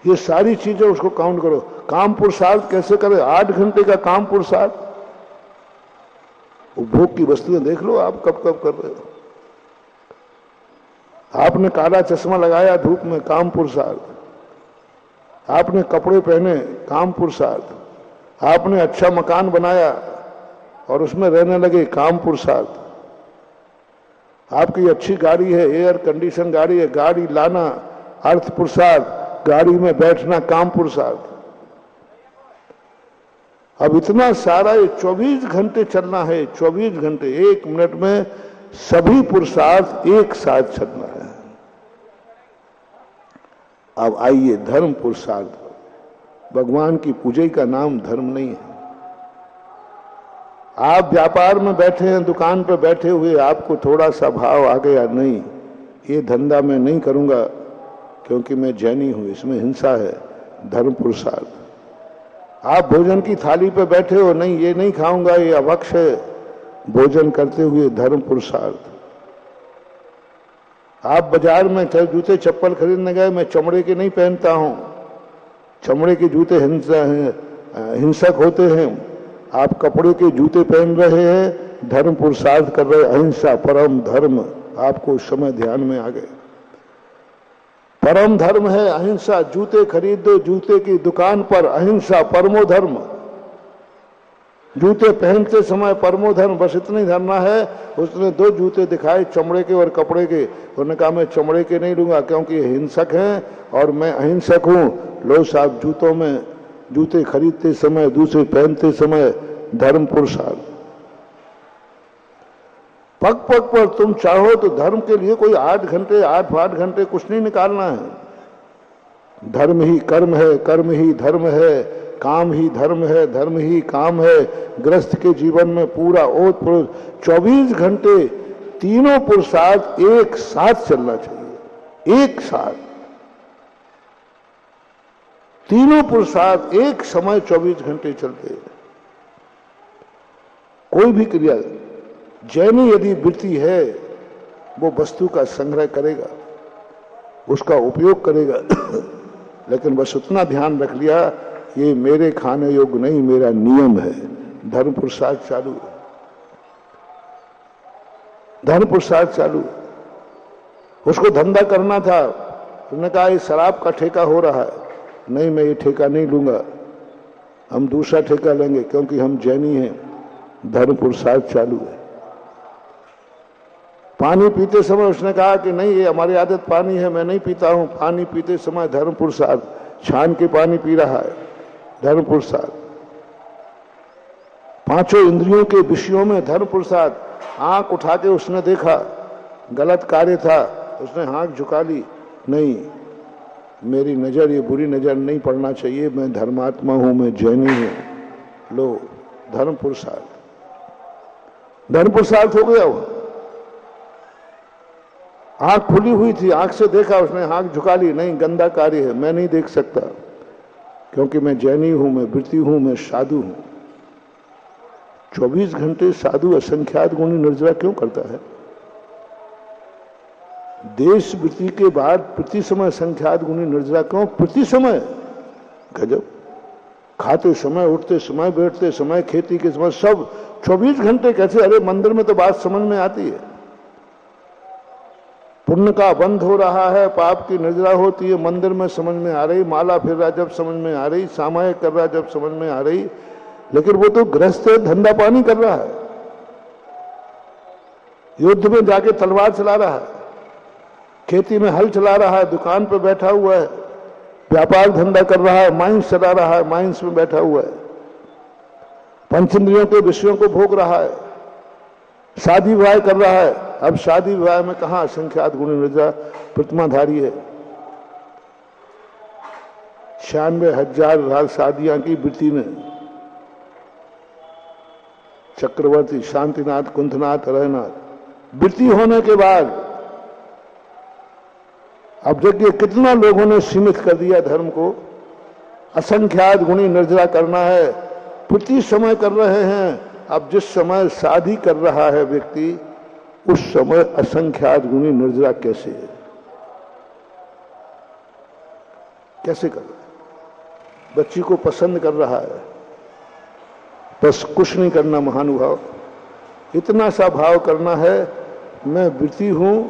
ये सारी चीजें उसको काउंट करो। काम पुरुषार्थ कैसे करे? 8 घंटे का काम पुरुषार्थ। उपभोग की वस्तुएं देख लो आप कब कब कर रहे हो। आपने काला चश्मा लगाया धूप में, काम पुरुषार्थ। आपने कपड़े पहने, काम पुरुषार्थ। आपने अच्छा मकान बनाया और उसमें रहने लगे, काम पुरुषार्थ। आपकी अच्छी गाड़ी है, एयर कंडीशन गाड़ी है, गाड़ी लाना अर्थ पुरुषार्थ। गाड़ी में बैठना काम पुरुषार्थ। अब इतना सारा ये 24 घंटे चलना है, 24 घंटे, 1 मिनट में सभी पुरुषार्थ एक साथ चलना है। अब आइए धर्म पुरुषार्थ। भगवान की पूजा का नाम धर्म नहीं है। आप व्यापार में बैठे हैं, दुकान पर बैठे हुए, आपको थोड़ा सा भाव आ गया, नहीं ये धंधा मैं नहीं करूंगा क्योंकि मैं जैनी हूं, इसमें हिंसा है, धर्म पुरुषार्थ। आप भोजन की थाली पर बैठे हो, नहीं ये नहीं खाऊंगा, ये अभक्ष है, भोजन करते हुए धर्म पुरुषार्थ। आप बाजार में जूते चप्पल खरीदने गए, मैं चमड़े के नहीं पहनता हूं, चमड़े के जूते हिंसक होते हैं, आप कपड़े के जूते पहन रहे हैं, धर्म पुरुषार्थ कर रहे, अहिंसा परम धर्म, आपको उस समय ध्यान में आ गए। परम धर्म है अहिंसा। जूते खरीदो जूते की दुकान पर, अहिंसा परमो धर्म। जूते पहनते समय परमो धर्म, बस इतना ही धरना है। उसने 2 जूते दिखाए, चमड़े के और कपड़े के। उन्होंने कहा मैं चमड़े के नहीं लूंगा क्योंकि हिंसक हैं और मैं अहिंसक हूं। लो साहब, जूतों में, जूते खरीदते समय, दूसरे पहनते समय धर्म पुरुषार्थ। पग पग पर तुम चाहो तो धर्म के लिए कोई 8 घंटे 8 घंटे कुछ नहीं निकालना है। धर्म ही कर्म है, कर्म ही धर्म है, काम ही धर्म है, धर्म ही काम है। गृहस्थ के जीवन में पूरा ओत प्रोत 24 घंटे तीनों पुरुषार्थ एक साथ चलना चाहिए। एक साथ तीनों पुरुषार्थ एक समय 24 घंटे चलते हैं। कोई भी क्रिया, जैनी यदि वृत्ति है, वो वस्तु का संग्रह करेगा, उसका उपयोग करेगा, लेकिन बस उतना ध्यान रख लिया ये मेरे खाने योग्य नहीं, मेरा नियम है। धर्म पुरुषार्थ चालू, धर्म पुरुषार्थ चालू। उसको धंधा करना था, उसने कहा ये शराब का ठेका हो रहा है, नहीं मैं ये ठेका नहीं लूंगा, हम दूसरा ठेका लेंगे क्योंकि हम जैनी हैं। धर्म पुरुषार्थ चालू है। पानी पीते समय उसने कहा कि नहीं ये हमारी आदत पानी है, मैं नहीं पीता हूं। पानी पीते समय धर्म पुरुषार्थ, छान के पानी पी रहा है, धर्म पुरुषार्थ। 5 इंद्रियों के विषयों में धर्म पुरुषार्थ। आंख उठा के उसने देखा, गलत कार्य था, उसने आंख झुका ली, नहीं मेरी नजर ये बुरी नजर नहीं पड़ना चाहिए, मैं धर्मात्मा हूं, मैं जैनी हूं। लो धर्म पुरुषार्थ, धर्म पुरुषार्थ हो गया। वो आंख खुली हुई थी, आंख से देखा, उसने आंख झुका ली, नहीं गंदा कार्य है, मैं नहीं देख सकता क्योंकि मैं जैनी हूं, मैं वृत्ति हूं, मैं साधु हूं। 24 घंटे साधु असंख्यात गुणी निर्जरा क्यों करता है? देश वृत्ति के बाद प्रति समय संख्यात गुणी निर्जरा क्यों? प्रति समय, गजब। खाते समय, उठते समय, बैठते समय, खेती के समय, सब 24 घंटे कैसे? अरे मंदिर में तो बात समझ में आती है। पुण्य का बंध हो रहा है, पाप की निर्जरा होती है, मंदिर में समझ में आ रही, माला फिर रहा जब समझ में आ रही, सामायिक कर रहा जब समझ में आ रही, लेकिन वो तो गृहस्थ है, धंधा पानी कर रहा है, युद्ध में जाके तलवार चला रहा है, खेती में हल चला रहा है, दुकान पर बैठा हुआ है, व्यापार धंधा कर रहा है, माइंस चला रहा है, माइंस में बैठा हुआ है, पंचेंद्रियों के विषयों को भोग रहा है, शादी विवाह कर रहा है। अब शादी विवाह में कहां असंख्यात गुणी निर्जरा प्रतिमाधारी है। 96,000 शादियां की वृत्ति ने। चक्रवर्ती, शांतिनाथ, कुंथनाथ, हरनाथ, वृत्ति होने के बाद अब देखिए कितना लोगों ने सीमित कर दिया धर्म को। असंख्यात गुणी निर्जरा करना है, प्रति समय कर रहे हैं। अब जिस समय शादी कर रहा है व्यक्ति, उस समय असंख्यात गुणी निर्जरा कैसे है? कैसे कर रहा है? बच्ची को पसंद कर रहा है, बस कुछ नहीं करना महानुभाव, इतना सा भाव करना है, मैं वृत्ति हूं,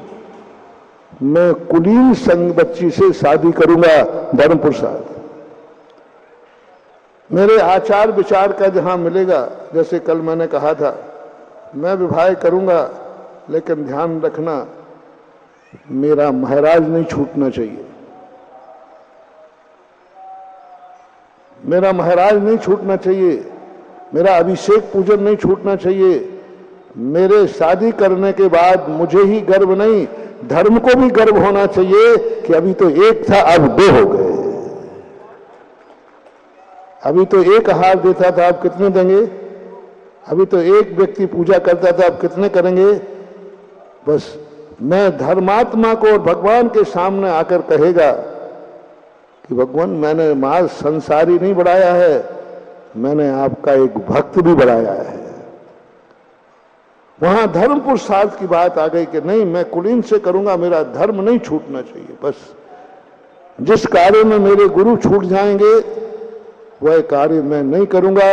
मैं कुलीन संग बच्ची से शादी करूंगा, धर्म पुरुषार्थ। मेरे आचार विचार का जहां मिलेगा, जैसे कल मैंने कहा था, मैं विवाह करूंगा, लेकिन ध्यान रखना मेरा महाराज नहीं छूटना चाहिए, मेरा महाराज नहीं छूटना चाहिए, मेरा अभिषेक पूजन नहीं छूटना चाहिए। मेरे शादी करने के बाद मुझे ही गर्व नहीं, धर्म को भी गर्व होना चाहिए कि अभी तो एक था, अब 2 हो गए। अभी तो एक हार देता था, अब कितने देंगे? अभी तो एक व्यक्ति पूजा करता था, अब कितने करेंगे? बस मैं धर्मात्मा को और भगवान के सामने आकर कहेगा कि भगवान मैंने मां संसारी नहीं बढ़ाया है, मैंने आपका एक भक्त भी बढ़ाया है। वहां धर्म पुरुषार्थ की बात आ गई कि नहीं मैं कुलीन से करूंगा, मेरा धर्म नहीं छूटना चाहिए। बस जिस कार्य में मेरे गुरु छूट जाएंगे वह कार्य मैं नहीं करूंगा,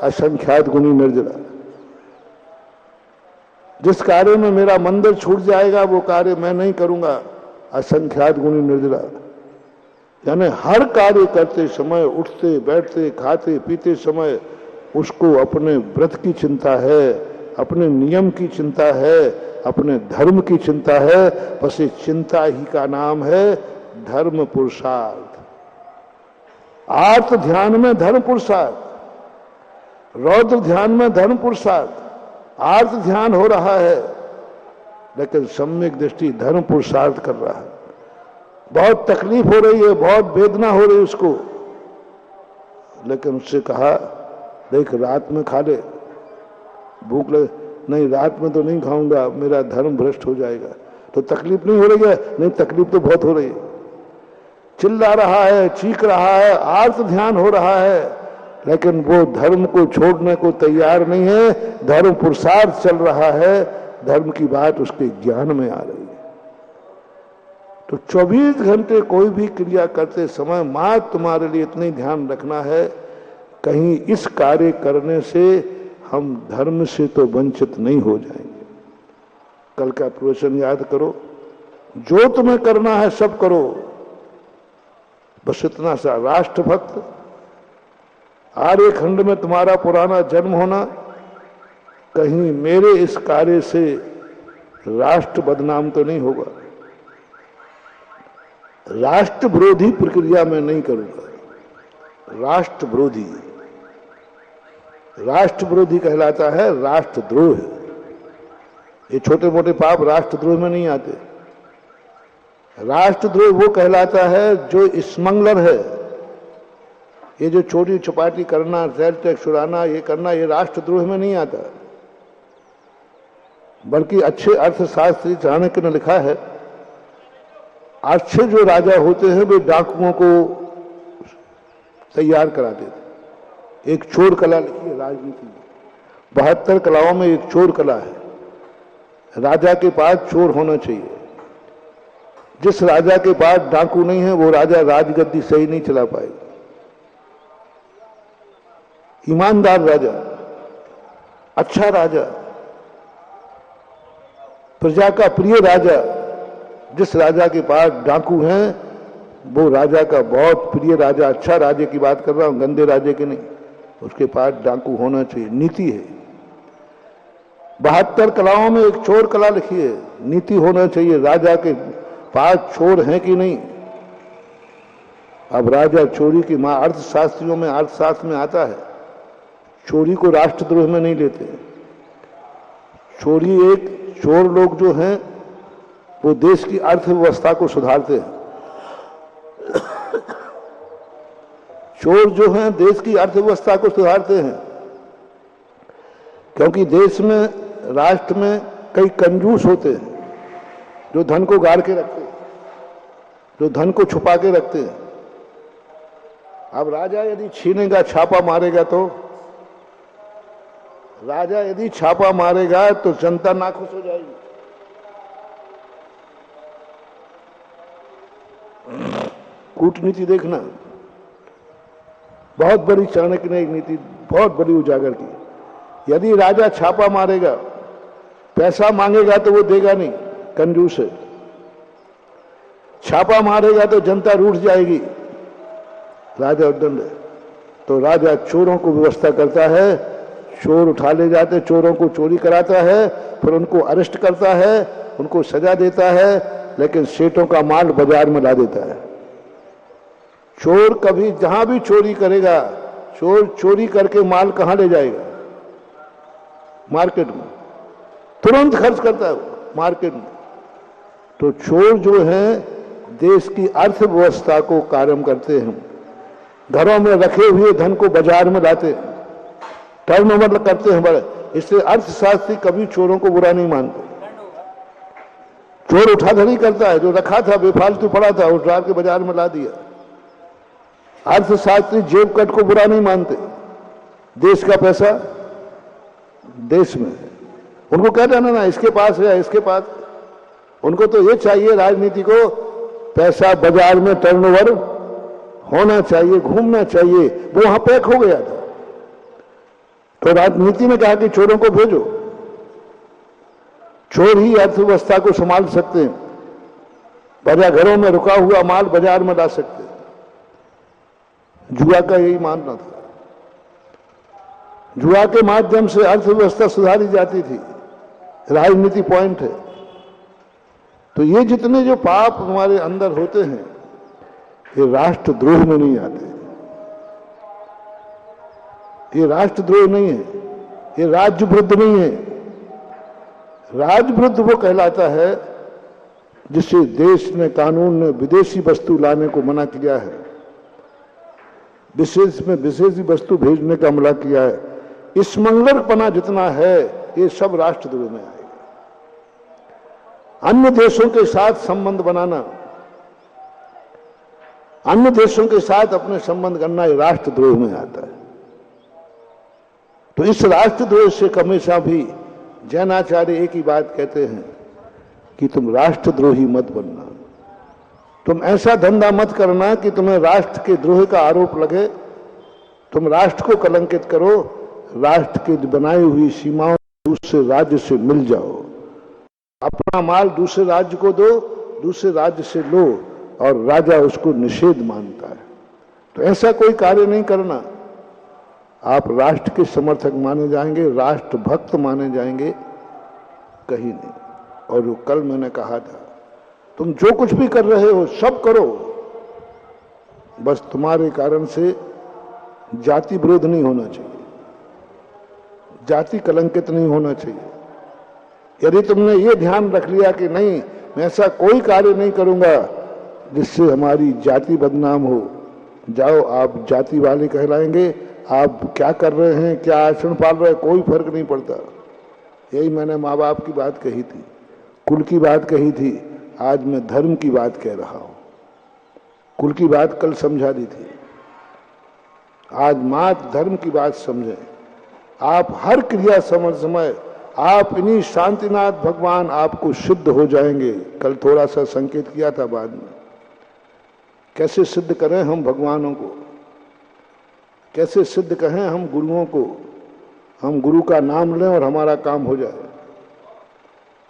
असंख्यात गुणी निर्जरा। जिस कार्य में मेरा मंदिर छूट जाएगा वो कार्य मैं नहीं करूंगा, असंख्यात गुणी निर्जरा। यानी हर कार्य करते समय, उठते बैठते खाते पीते समय उसको अपने व्रत की चिंता है, अपने नियम की चिंता है, अपने धर्म की चिंता है। बस इस चिंता ही का नाम है धर्म पुरुषार्थ। आर्त ध्यान में धर्म पुरुषार्थ, रौद्र ध्यान में धर्म पुरुषार्थ। आर्त ध्यान हो रहा है लेकिन सम्यक दृष्टि धर्म पुरुषार्थ कर रहा है। बहुत तकलीफ हो रही है, बहुत वेदना हो रही है उसको, लेकिन उससे कहा देख रात में खा ले, भूख लगे, नहीं रात में तो नहीं खाऊंगा, मेरा धर्म भ्रष्ट हो जाएगा। तो तकलीफ नहीं हो रही है? नहीं, तकलीफ तो बहुत हो रही है। चिल्ला रहा है, चीख रहा है, आर्त ध्यान हो रहा है, लेकिन वो धर्म को छोड़ने को तैयार नहीं है। धर्म पुरुषार्थ चल रहा है, धर्म की बात उसके ज्ञान में आ रही है। तो 24 घंटे कोई भी क्रिया करते समय मां तुम्हारे लिए इतनी ध्यान रखना है, कहीं इस कार्य करने से हम धर्म से तो वंचित नहीं हो जाएंगे। कल का प्रवचन याद करो, जो तुम्हें करना है सब करो, बस इतना सा राष्ट्रभक्त। आर्य खंड में तुम्हारा पुराना जन्म होना, कहीं मेरे इस कार्य से राष्ट्र बदनाम तो नहीं होगा। राष्ट्र विरोधी प्रक्रिया में नहीं करूंगा। राष्ट्र विरोधी, राष्ट्र विरोधी कहलाता है राष्ट्रद्रोह। ये छोटे मोटे पाप राष्ट्रद्रोह में नहीं आते। राष्ट्रद्रोह वो कहलाता है जो स्मगलर है। ये जो चोरी चपाटी करना, सेल टैक्स उड़ाना, ये करना, ये राष्ट्रद्रोह में नहीं आता। बल्कि अच्छे अर्थशास्त्री चाणक्य ने लिखा है, अच्छे जो राजा होते हैं वे डाकुओं को तैयार कराते थे। एक चोर कला लिखी है राजनीति में, 72 कलाओं में एक चोर कला है। राजा के पास चोर होना चाहिए। जिस राजा के पास डाकू नहीं है वो राजा राजगद्दी सही नहीं चला पाएगा। ईमानदार राजा, अच्छा राजा, प्रजा का प्रिय राजा, जिस राजा के पास डाकू हैं वो राजा का बहुत प्रिय राजा, अच्छा राजे की बात कर रहा हूं, गंदे राजे की नहीं। उसके पास डाकू होना चाहिए, नीति है। 72 कलाओं में एक चोर कला लिखी है, नीति होना चाहिए। राजा के पास चोर हैं कि नहीं। अब राजा चोरी की मां, अर्थशास्त्रियों में, अर्थशास्त्र में आता है, चोरी को राष्ट्रद्रोह में नहीं लेते। चोरी, एक चोर लोग जो हैं वो देश की अर्थव्यवस्था को सुधारते हैं। चोर जो हैं देश की अर्थव्यवस्था को सुधारते हैं, क्योंकि देश में, राष्ट्र में कई कंजूस होते हैं जो धन को गाड़ के रखते हैं, जो धन को छुपा के रखते हैं। अब राजा यदि छीनेगा, छापा मारेगा, तो राजा यदि छापा मारेगा तो जनता नाखुश हो जाएगी। कूटनीति देखना, बहुत बड़ी चाणक्य ने एक नीति बहुत बड़ी उजागर की। यदि राजा छापा मारेगा, पैसा मांगेगा तो वो देगा नहीं, कंजूस है। छापा मारेगा तो जनता रूठ जाएगी, राजा उद्दंड है। तो राजा चोरों को व्यवस्था करता है, चोर उठा ले जाते, चोरों को चोरी कराता है, फिर उनको अरेस्ट करता है, उनको सजा देता है, लेकिन सेठों का माल बाजार में ला देता है। चोर कभी जहां भी चोरी करेगा, चोर चोरी करके माल कहां ले जाएगा? मार्केट में, तुरंत खर्च करता है वो मार्केट में। तो चोर जो है देश की अर्थव्यवस्था को कायम करते हैं, घरों में रखे हुए धन को बाजार में लाते हैं, टर्नओवर करते हैं बड़े। इसलिए अर्थशास्त्री कभी चोरों को बुरा नहीं मानते। चोर उठाधरी करता है, जो रखा था बेफालतू पड़ा था उठा के बाजार में ला दिया। अर्थशास्त्री जेब कट को बुरा नहीं मानते। देश का पैसा देश में है, उनको कह देना ना इसके पास है, इसके पास। उनको तो ये चाहिए राजनीति को, पैसा बाजार में टर्नओवर होना चाहिए, घूमना चाहिए। वो वहां पैक हो गया था, तो राजनीति ने कहा कि चोरों को भेजो। चोर ही अर्थव्यवस्था को संभाल सकते हैं, बाजार घरों में रुका हुआ माल बाजार में ला सकते हैं। जुआ का यही मानना था। जुआ के माध्यम से अर्थव्यवस्था सुधारी जाती थी, राजनीति पॉइंट है। तो ये जितने जो पाप हमारे अंदर होते हैं ये राष्ट्रद्रोह में नहीं आते, ये राष्ट्रद्रोह नहीं है, ये राज्यविरुद्ध नहीं है। राज्यविरुद्ध वो कहलाता है जिससे देश ने, कानून ने विदेशी वस्तु लाने को मना किया है, विशेष में विदेशी वस्तु भेजने का मना किया है। इस मंगलपना जितना है ये सब राष्ट्रद्रोह में आएगा। अन्य देशों के साथ संबंध बनाना, अन्य देशों के साथ अपने संबंध करना ये राष्ट्रद्रोह में आता है। तो इस राष्ट्रद्रोह से हमेशा भी जैनाचार्य एक ही बात कहते हैं कि तुम राष्ट्रद्रोही मत बनना, तुम ऐसा धंधा मत करना कि तुम्हें राष्ट्र के द्रोह का आरोप लगे, तुम राष्ट्र को कलंकित करो, राष्ट्र की बनाई हुई सीमाओं दूसरे राज्य से मिल जाओ, अपना माल दूसरे राज्य को दो, दूसरे राज्य से लो, और राजा उसको निषेध मानता है। तो ऐसा कोई कार्य नहीं करना। आप राष्ट्र के समर्थक माने जाएंगे, राष्ट्र भक्त माने जाएंगे, कहीं नहीं। और जो कल मैंने कहा था, तुम जो कुछ भी कर रहे हो सब करो, बस तुम्हारे कारण से जाति विरोध नहीं होना चाहिए, जाति कलंकित नहीं होना चाहिए। यदि तुमने ये ध्यान रख लिया कि नहीं मैं ऐसा कोई कार्य नहीं करूंगा जिससे हमारी जाति बदनाम हो, जाओ आप जाति वाले कहलाएंगे। आप क्या कर रहे हैं, क्या आचरण पाल रहे हैं, कोई फर्क नहीं पड़ता। यही मैंने माँ बाप की बात कही थी, कुल की बात कही थी, आज मैं धर्म की बात कह रहा हूं। कुल की बात कल समझा दी थी, आज मात्र धर्म की बात समझें। आप हर क्रिया समय आप इन्हीं शांतिनाथ भगवान आपको सिद्ध हो जाएंगे। कल थोड़ा सा संकेत किया था, बाद में कैसे सिद्ध करें हम भगवानों को, कैसे सिद्ध कहें हम गुरुओं को। हम गुरु का नाम लें और हमारा काम हो जाए।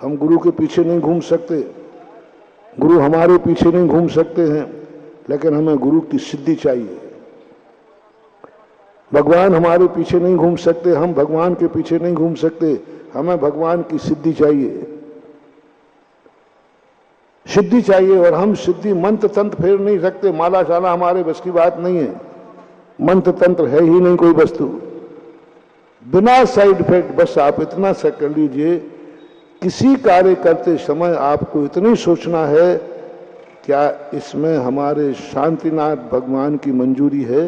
हम गुरु के पीछे नहीं घूम सकते, गुरु हमारे पीछे नहीं घूम सकते हैं, लेकिन हमें गुरु की सिद्धि चाहिए। भगवान हमारे पीछे नहीं घूम सकते, हम भगवान के पीछे नहीं घूम सकते, हमें भगवान की सिद्धि चाहिए, सिद्धि चाहिए। और हम सिद्धि मंत्र तंत्र फेर नहीं सकते, माला शाला हमारे बस की बात नहीं है, मंत्र तंत्र है ही नहीं कोई वस्तु, बिना साइड इफेक्ट। बस आप इतना सा कर लीजिए, किसी कार्य करते समय आपको इतनी सोचना है क्या इसमें हमारे शांतिनाथ भगवान की मंजूरी है,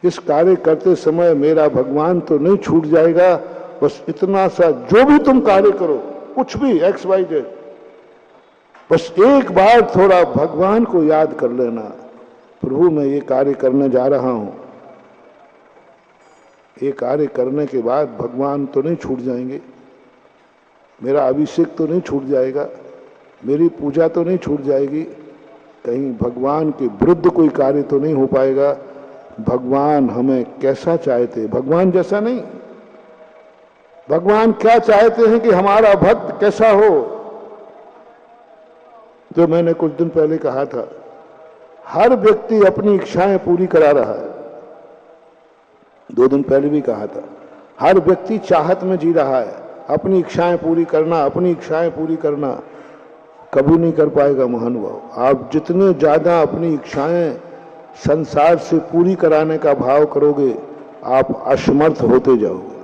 इस कार्य करते समय मेरा भगवान तो नहीं छूट जाएगा। बस इतना सा, जो भी तुम कार्य करो, कुछ भी XYZ, बस एक बार थोड़ा भगवान को याद कर लेना, प्रभु मैं ये कार्य करने जा रहा हूं। ये कार्य करने के बाद भगवान तो नहीं छूट जाएंगे, मेरा अभिषेक तो नहीं छूट जाएगा, मेरी पूजा तो नहीं छूट जाएगी, कहीं भगवान के विरुद्ध कोई कार्य तो नहीं हो पाएगा। भगवान हमें कैसा चाहते, भगवान जैसा नहीं। भगवान क्या चाहते हैं कि हमारा भक्त कैसा हो। जो मैंने कुछ दिन पहले कहा था, हर व्यक्ति अपनी इच्छाएं पूरी करा रहा है। 2 दिन पहले भी कहा था, हर व्यक्ति चाहत में जी रहा है, अपनी इच्छाएं पूरी करना, अपनी इच्छाएं पूरी करना। कभी नहीं कर पाएगा महानुभाव। आप जितने ज्यादा अपनी इच्छाएं संसार से पूरी कराने का भाव करोगे, आप असमर्थ होते जाओगे,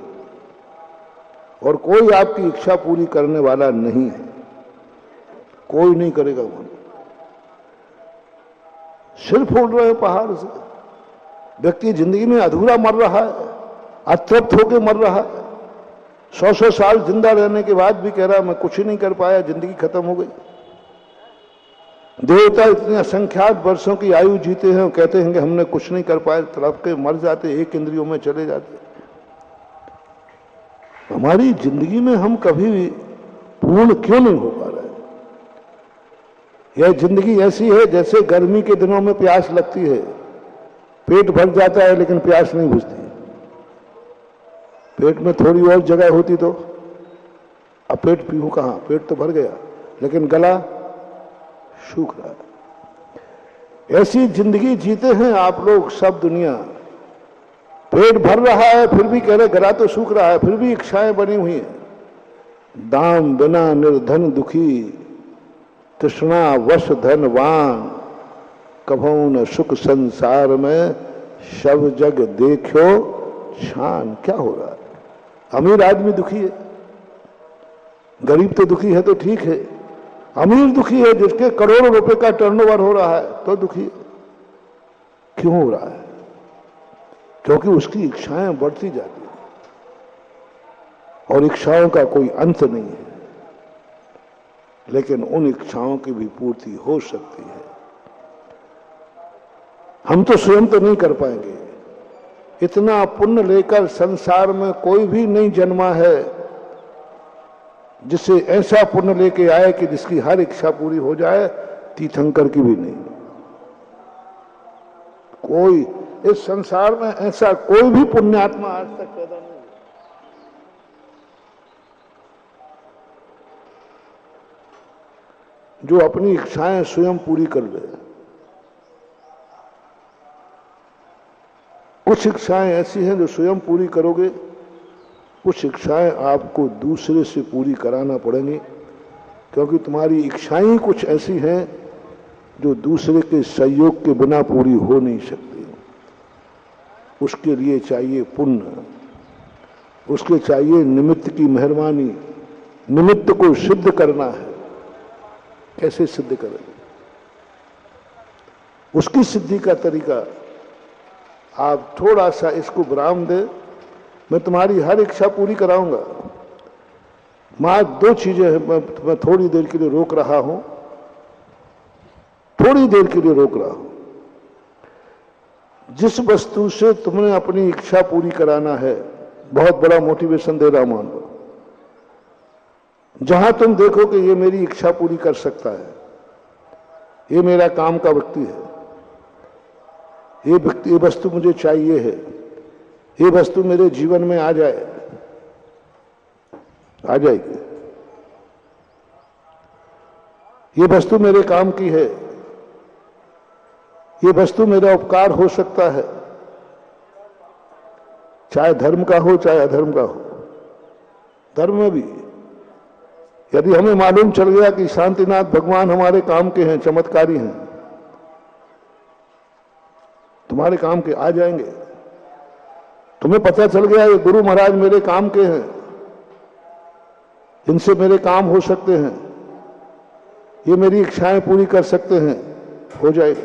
और कोई आपकी इच्छा पूरी करने वाला नहीं है, कोई नहीं करेगा। वो सिर फोड़ रहे हैं पहाड़ से। व्यक्ति जिंदगी में अधूरा मर रहा है, अतृप्त होकर मर रहा है। 100 साल जिंदा रहने के बाद भी कह रहा है मैं कुछ ही नहीं कर पाया, जिंदगी खत्म हो गई। देवता इतने असंख्यात वर्षों की आयु जीते हैं, कहते हैं कि हमने कुछ नहीं कर पाए, तड़प के मर जाते, एक इंद्रियों में चले जाते। हमारी जिंदगी में हम कभी भी पूर्ण क्यों नहीं हो पा रहे? यह जिंदगी ऐसी है जैसे गर्मी के दिनों में प्यास लगती है, पेट भर जाता है लेकिन प्यास नहीं बुझती। पेट में थोड़ी और जगह होती तो अब पेट पीऊं कहां, पेट तो भर गया लेकिन गला सूख रहा है। ऐसी जिंदगी जीते हैं आप लोग सब दुनिया, पेट भर रहा है फिर भी कह रहे गला तो सूख रहा है, फिर भी इच्छाएं बनी हुई हैं। दाम बिना निर्धन दुखी, तृष्णा वश धनवान, कभू न सुख संसार में, शव जग देखो शान। क्या हो रहा है? अमीर आदमी दुखी है, गरीब तो दुखी है तो ठीक है, अमीर दुखी है जिसके करोड़ों रुपए का टर्नओवर हो रहा है तो दुखी है। क्यों हो रहा है? क्योंकि उसकी इच्छाएं बढ़ती जाती हैं और इच्छाओं का कोई अंत नहीं है, लेकिन उन इच्छाओं की भी पूर्ति हो सकती है। हम तो स्वयं तो नहीं कर पाएंगे, इतना पुण्य लेकर संसार में कोई भी नहीं जन्मा है जिसे ऐसा पुण्य लेके आए कि जिसकी हर इच्छा पूरी हो जाए। तीर्थंकर की भी नहीं। कोई इस संसार में ऐसा कोई भी पुण्यात्मा आज तक पैदा नहीं हुआ जो अपनी इच्छाएं स्वयं पूरी कर ले। कुछ इच्छाएं ऐसी हैं जो स्वयं पूरी करोगे, कुछ इच्छाएं आपको दूसरे से पूरी कराना पड़ेंगी, क्योंकि तुम्हारी इच्छाएं कुछ ऐसी हैं जो दूसरे के सहयोग के बिना पूरी हो नहीं सकती। उसके लिए चाहिए पुण्य, उसके चाहिए निमित्त की मेहरबानी, निमित्त को सिद्ध करना है। कैसे सिद्ध करेंगे? उसकी सिद्धि का तरीका आप थोड़ा सा इसको विराम दे, मैं तुम्हारी हर इच्छा पूरी कराऊंगा। मां दो चीजें हैं, मैं थोड़ी देर के लिए रोक रहा हूं, थोड़ी देर के लिए रोक रहा हूं। जिस वस्तु से तुमने अपनी इच्छा पूरी कराना है, बहुत बड़ा मोटिवेशन दे रहा हूं, मान लो। जहां तुम देखो कि ये मेरी इच्छा पूरी कर सकता है, ये मेरा काम का व्यक्ति है, ये वस्तु मुझे चाहिए है, ये वस्तु मेरे जीवन में आ जाए, आ जाएगी, ये वस्तु मेरे काम की है, ये वस्तु मेरा उपकार हो सकता है, चाहे धर्म का हो चाहे अधर्म का हो। धर्म में भी यदि हमें मालूम चल गया कि शांतिनाथ भगवान हमारे काम के हैं, चमत्कारी हैं, तुम्हारे काम के आ जाएंगे। तुम्हें पता चल गया ये गुरु महाराज मेरे काम के हैं, इनसे मेरे काम हो सकते हैं, ये मेरी इच्छाएं पूरी कर सकते हैं, हो जाएगा।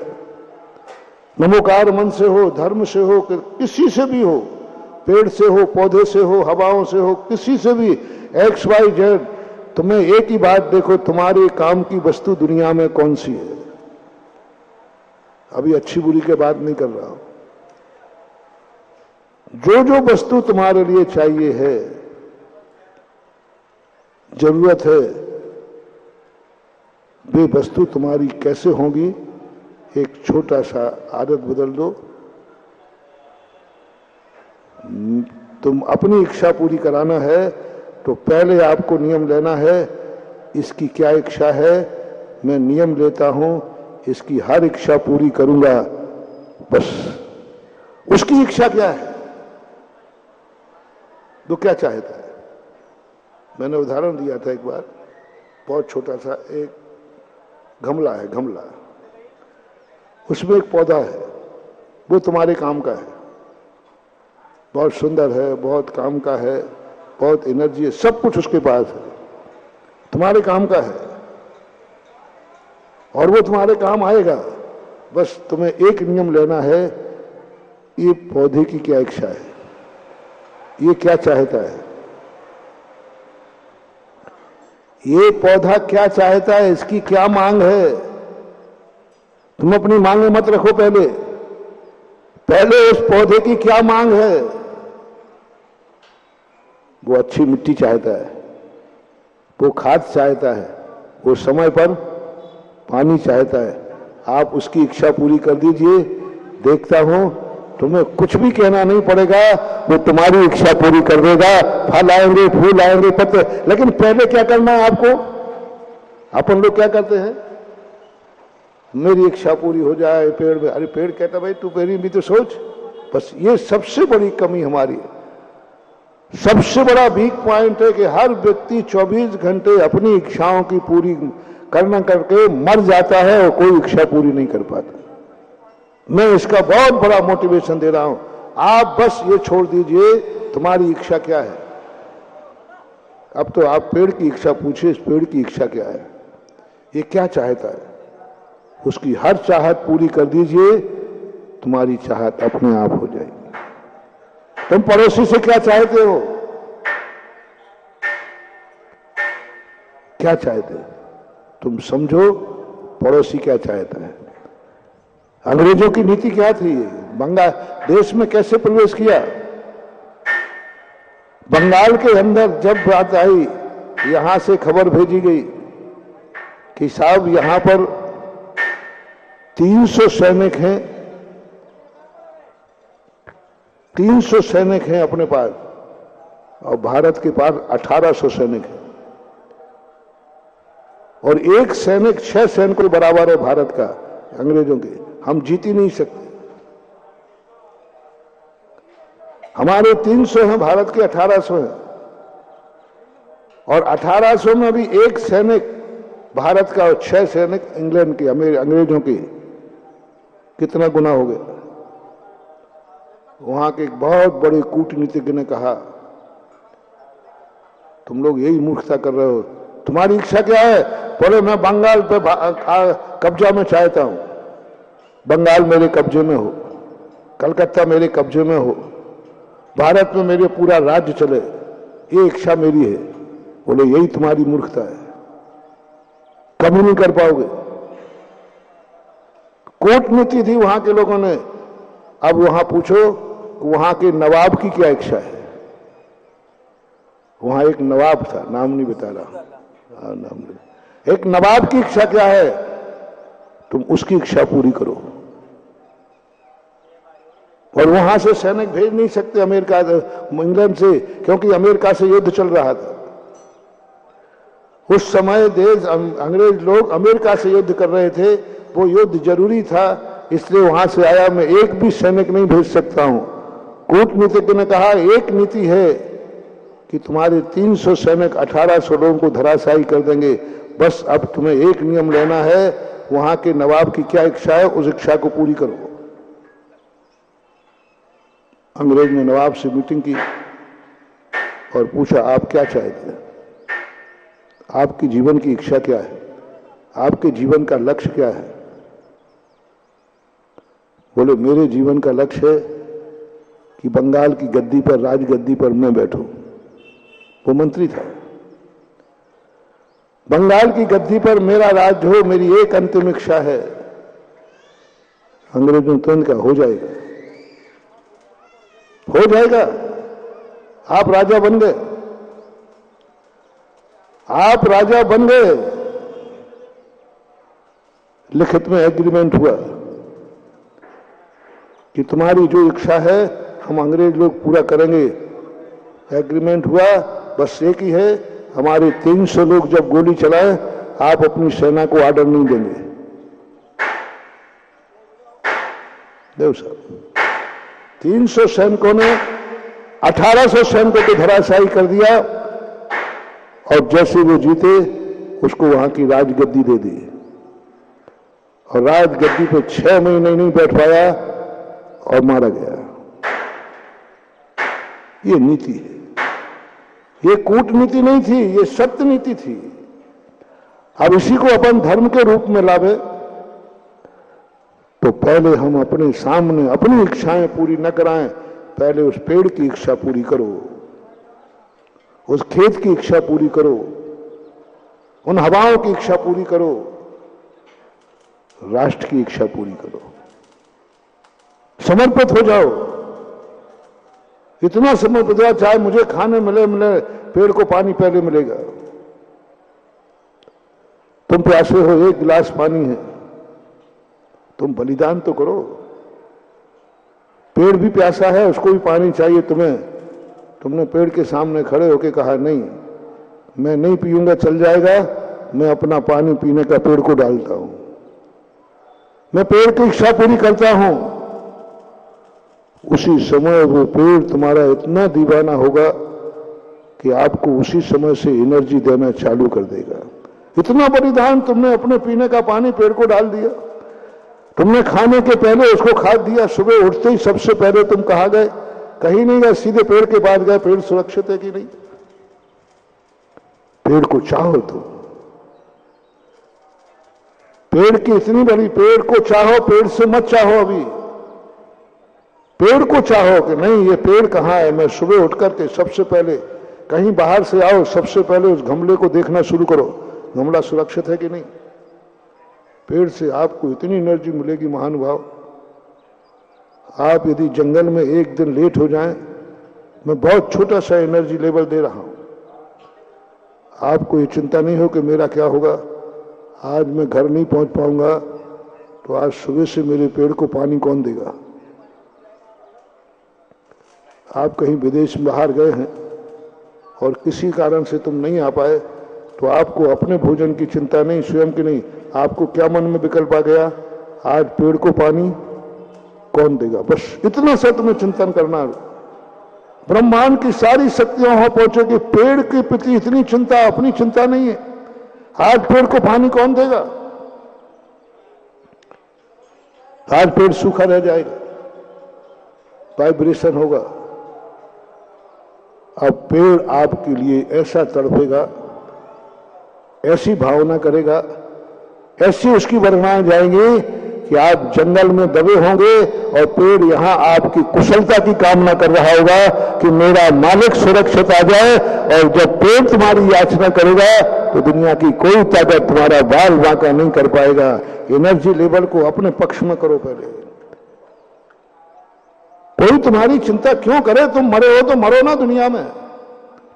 नमोकार मन से हो, धर्म से हो, किसी से भी हो, पेड़ से हो, पौधे से हो, हवाओं से हो, किसी से भी, एक्स वाई जेड, तुम्हें एक ही बात देखो, तुम्हारे काम की वस्तु दुनिया में कौन सी है। अभी अच्छी बुरी के बात नहीं कर रहा हूं। जो जो वस्तु तुम्हारे लिए चाहिए है, जरूरत है, वे वस्तु तुम्हारी कैसे होंगी? एक छोटा सा आदत बदल दो। तुम अपनी इच्छा पूरी कराना है तो पहले आपको नियम लेना है, इसकी क्या इच्छा है, मैं नियम लेता हूं, इसकी हर इच्छा पूरी करूंगा। बस उसकी इच्छा क्या है, वो क्या चाहता है। मैंने उदाहरण दिया था एक बार, बहुत छोटा सा, एक गमला है, गमला, उसमें एक पौधा है, वो तुम्हारे काम का है, बहुत सुंदर है, बहुत काम का है, बहुत एनर्जी है, सब कुछ उसके पास है, तुम्हारे काम का है और वो तुम्हारे काम आएगा। बस तुम्हें एक नियम लेना है, ये पौधे की क्या इच्छा है, ये क्या चाहता है, ये पौधा क्या चाहता है, इसकी क्या मांग है। तुम अपनी मांगे मत रखो, पहले उस पौधे की क्या मांग है। वो अच्छी मिट्टी चाहता है, वो खाद चाहता है, वो समय पर पानी चाहता है। आप उसकी इच्छा पूरी कर दीजिए, देखता हूं तुम्हें कुछ भी कहना नहीं पड़ेगा, वो तुम्हारी इच्छा पूरी कर देगा। फल आएंगे, फूल आएंगे, पत्ते। लेकिन पहले क्या करना है आपको? अपन लोग क्या करते हैं, मेरी इच्छा पूरी हो जाए पेड़ में। अरे पेड़ कहता भाई तू मेरी भी तो सोच। बस ये सबसे बड़ी कमी हमारी है। सबसे बड़ा वीक पॉइंट है कि हर व्यक्ति 24 घंटे अपनी इच्छाओं की पूरी करना करके मर जाता है और कोई इच्छा पूरी नहीं कर पाता। मैं इसका बहुत बड़ा मोटिवेशन दे रहा हूं। आप बस ये छोड़ दीजिए तुम्हारी इच्छा क्या है। अब तो आप पेड़ की इच्छा पूछिए, इस पेड़ की इच्छा क्या है, ये क्या चाहता है, उसकी हर चाहत पूरी कर दीजिए, तुम्हारी चाहत अपने आप हो जाएगी। तुम पड़ोसी से क्या चाहते हो, क्या चाहते हो, तुम समझो पड़ोसी क्या चाहता है। अंग्रेजों की नीति क्या थी, बंगाल देश में कैसे प्रवेश किया। बंगाल के अंदर जब बात आई, यहां से खबर भेजी गई कि साहब यहां पर 300 सैनिक हैं, 300 सैनिक हैं अपने पास, और भारत के पास 1800 सैनिक हैं, और एक सैनिक 6 सैनिकों के बराबर है भारत का, अंग्रेजों के। हम जीत ही नहीं सकते। हमारे 300 हैं, भारत के 1800 हैं, और 1800 में भी एक सैनिक भारत का और 6 सैनिक इंग्लैंड के, अंग्रेजों के। कितना गुना हो गया। वहां के एक बहुत बड़े कूटनीतिज्ञ ने कहा तुम लोग यही मूर्खता कर रहे हो, तुम्हारी इच्छा क्या है। बोले मैं बंगाल पे कब्जा में चाहता हूं, बंगाल मेरे कब्जे में हो, कलकत्ता मेरे कब्जे में हो, भारत में मेरे पूरा राज्य चले, ये इच्छा मेरी है। बोले यही तुम्हारी मूर्खता है, कभी नहीं कर पाओगे। कूटनीति थी वहां के लोगों ने। अब वहां पूछो वहां के नवाब की क्या इच्छा है। वहां एक नवाब था, नाम नहीं बता रहा, नाम नहीं। एक नवाब की इच्छा क्या है, तुम उसकी इच्छा पूरी करो। और वहां से सैनिक भेज नहीं सकते अमेरिका, इंग्लैंड से, क्योंकि अमेरिका से युद्ध चल रहा था उस समय। देश अंग्रेज लोग अमेरिका से युद्ध कर रहे थे, वो युद्ध जरूरी था, इसलिए वहां से आया। मैं एक भी सैनिक नहीं भेज सकता हूं। कूटनीतिज्ञ ने कहा एक नीति है कि तुम्हारे 300 सैनिक 1800 लोगों को धराशायी कर देंगे। बस अब तुम्हें एक नियम लेना है, वहां के नवाब की क्या इच्छा है उस इच्छा को पूरी करो। अंग्रेज ने नवाब से मीटिंग की और पूछा आप क्या चाहते हैं, आपकी जीवन की इच्छा क्या है, आपके जीवन का लक्ष्य क्या है। बोले मेरे जीवन का लक्ष्य है कि बंगाल की गद्दी पर, राजगद्दी पर मैं बैठूं। वो मंत्री था। बंगाल की गद्दी पर मेरा राज्य हो, मेरी एक अंतिम इच्छा है। अंग्रेजों ने तुरंत कहा हो जाएगा, हो जाएगा, आप राजा बन गए, आप राजा बन गए। लिखित में एग्रीमेंट हुआ कि तुम्हारी जो इच्छा है हम अंग्रेज लोग पूरा करेंगे। एग्रीमेंट हुआ, बस एक ही है, हमारे 300 लोग जब गोली चलाए आप अपनी सेना को ऑर्डर नहीं देंगे। देव साहब 300 सैनिकों ने 1800 सैनिकों को धराशायी कर दिया, और जैसे वो जीते उसको वहां की राजगद्दी दे दी, और राजगद्दी पे 6 महीने नहीं बैठ पाया और मारा गया। ये नीति है, ये कूटनीति नहीं थी, ये सत्य नीति थी। अब इसी को अपन धर्म के रूप में लावे तो पहले हम अपने सामने अपनी इच्छाएं पूरी न कराएं, पहले उस पेड़ की इच्छा पूरी करो, उस खेत की इच्छा पूरी करो, उन हवाओं की इच्छा पूरी करो, राष्ट्र की इच्छा पूरी करो। समर्पित हो जाओ, इतना समर्पित हो जाओ, चाहे मुझे खाने मिले मिले, पेड़ को पानी पहले मिलेगा। तुम प्यासे हो, एक गिलास पानी है, तुम बलिदान तो करो। पेड़ भी प्यासा है, उसको भी पानी चाहिए तुम्हें। तुमने पेड़ के सामने खड़े होकर कहा नहीं मैं नहीं पीऊंगा, चल जाएगा, मैं अपना पानी पीने का पेड़ को डालता हूं। मैं पेड़ की इच्छा पूरी करता हूं, उसी समय वो पेड़ तुम्हारा इतना दीवाना होगा कि आपको उसी समय से एनर्जी देना चालू कर देगा। इतना बलिदान तुमने अपने पीने का पानी पेड़ को डाल दिया, तुमने खाने के पहले उसको खाद दिया, सुबह उठते ही सबसे पहले तुम कहाँ गए? कहीं नहीं गए, सीधे पेड़ के पास गए। पेड़ सुरक्षित है कि नहीं? पेड़ को चाहो तुम, पेड़ की इतनी बड़ी, पेड़ को चाहो, पेड़ से मत चाहो। अभी पेड़ को चाहो कि नहीं ये पेड़ कहाँ है। मैं सुबह उठ करके सबसे पहले कहीं बाहर से आओ, सबसे पहले उस गमले को देखना शुरू करो, गमला सुरक्षित है कि नहीं। पेड़ से आपको इतनी एनर्जी मिलेगी महानुभाव। आप यदि जंगल में एक दिन लेट हो जाएं, मैं बहुत छोटा सा एनर्जी लेवल दे रहा हूं, आपको ये चिंता नहीं हो कि मेरा क्या होगा, आज मैं घर नहीं पहुंच पाऊंगा, तो आज सुबह से मेरे पेड़ को पानी कौन देगा। आप कहीं विदेश में बाहर गए हैं और किसी कारण से तुम नहीं आ पाए, तो आपको अपने भोजन की चिंता नहीं, स्वयं की नहीं, आपको क्या मन में विकल्प आ गया, आज पेड़ को पानी कौन देगा। बस इतना सा तुम्हें चिंतन करना है। ब्रह्मांड की सारी शक्तियां वहां पहुंचे कि पेड़ के प्रति इतनी चिंता, अपनी चिंता नहीं है। आज पेड़ को पानी कौन देगा, आज पेड़ सूखा रह जाएगा, वाइब्रेशन होगा। अब पेड़ आपके लिए ऐसा तड़पेगा, ऐसी भावना करेगा, ऐसी उसकी वर्णनाएं जाएंगी कि आप जंगल में दबे होंगे और पेड़ यहां आपकी कुशलता की कामना कर रहा होगा कि मेरा मालिक सुरक्षित आ जाए। और जब पेड़ तुम्हारी याचना करेगा तो दुनिया की कोई ताकत तुम्हारा बाल बांका नहीं कर पाएगा। एनर्जी लेवल को अपने पक्ष में करो। पहले कोई तुम्हारी चिंता क्यों करे। तुम मरे हो तो मरो ना दुनिया में,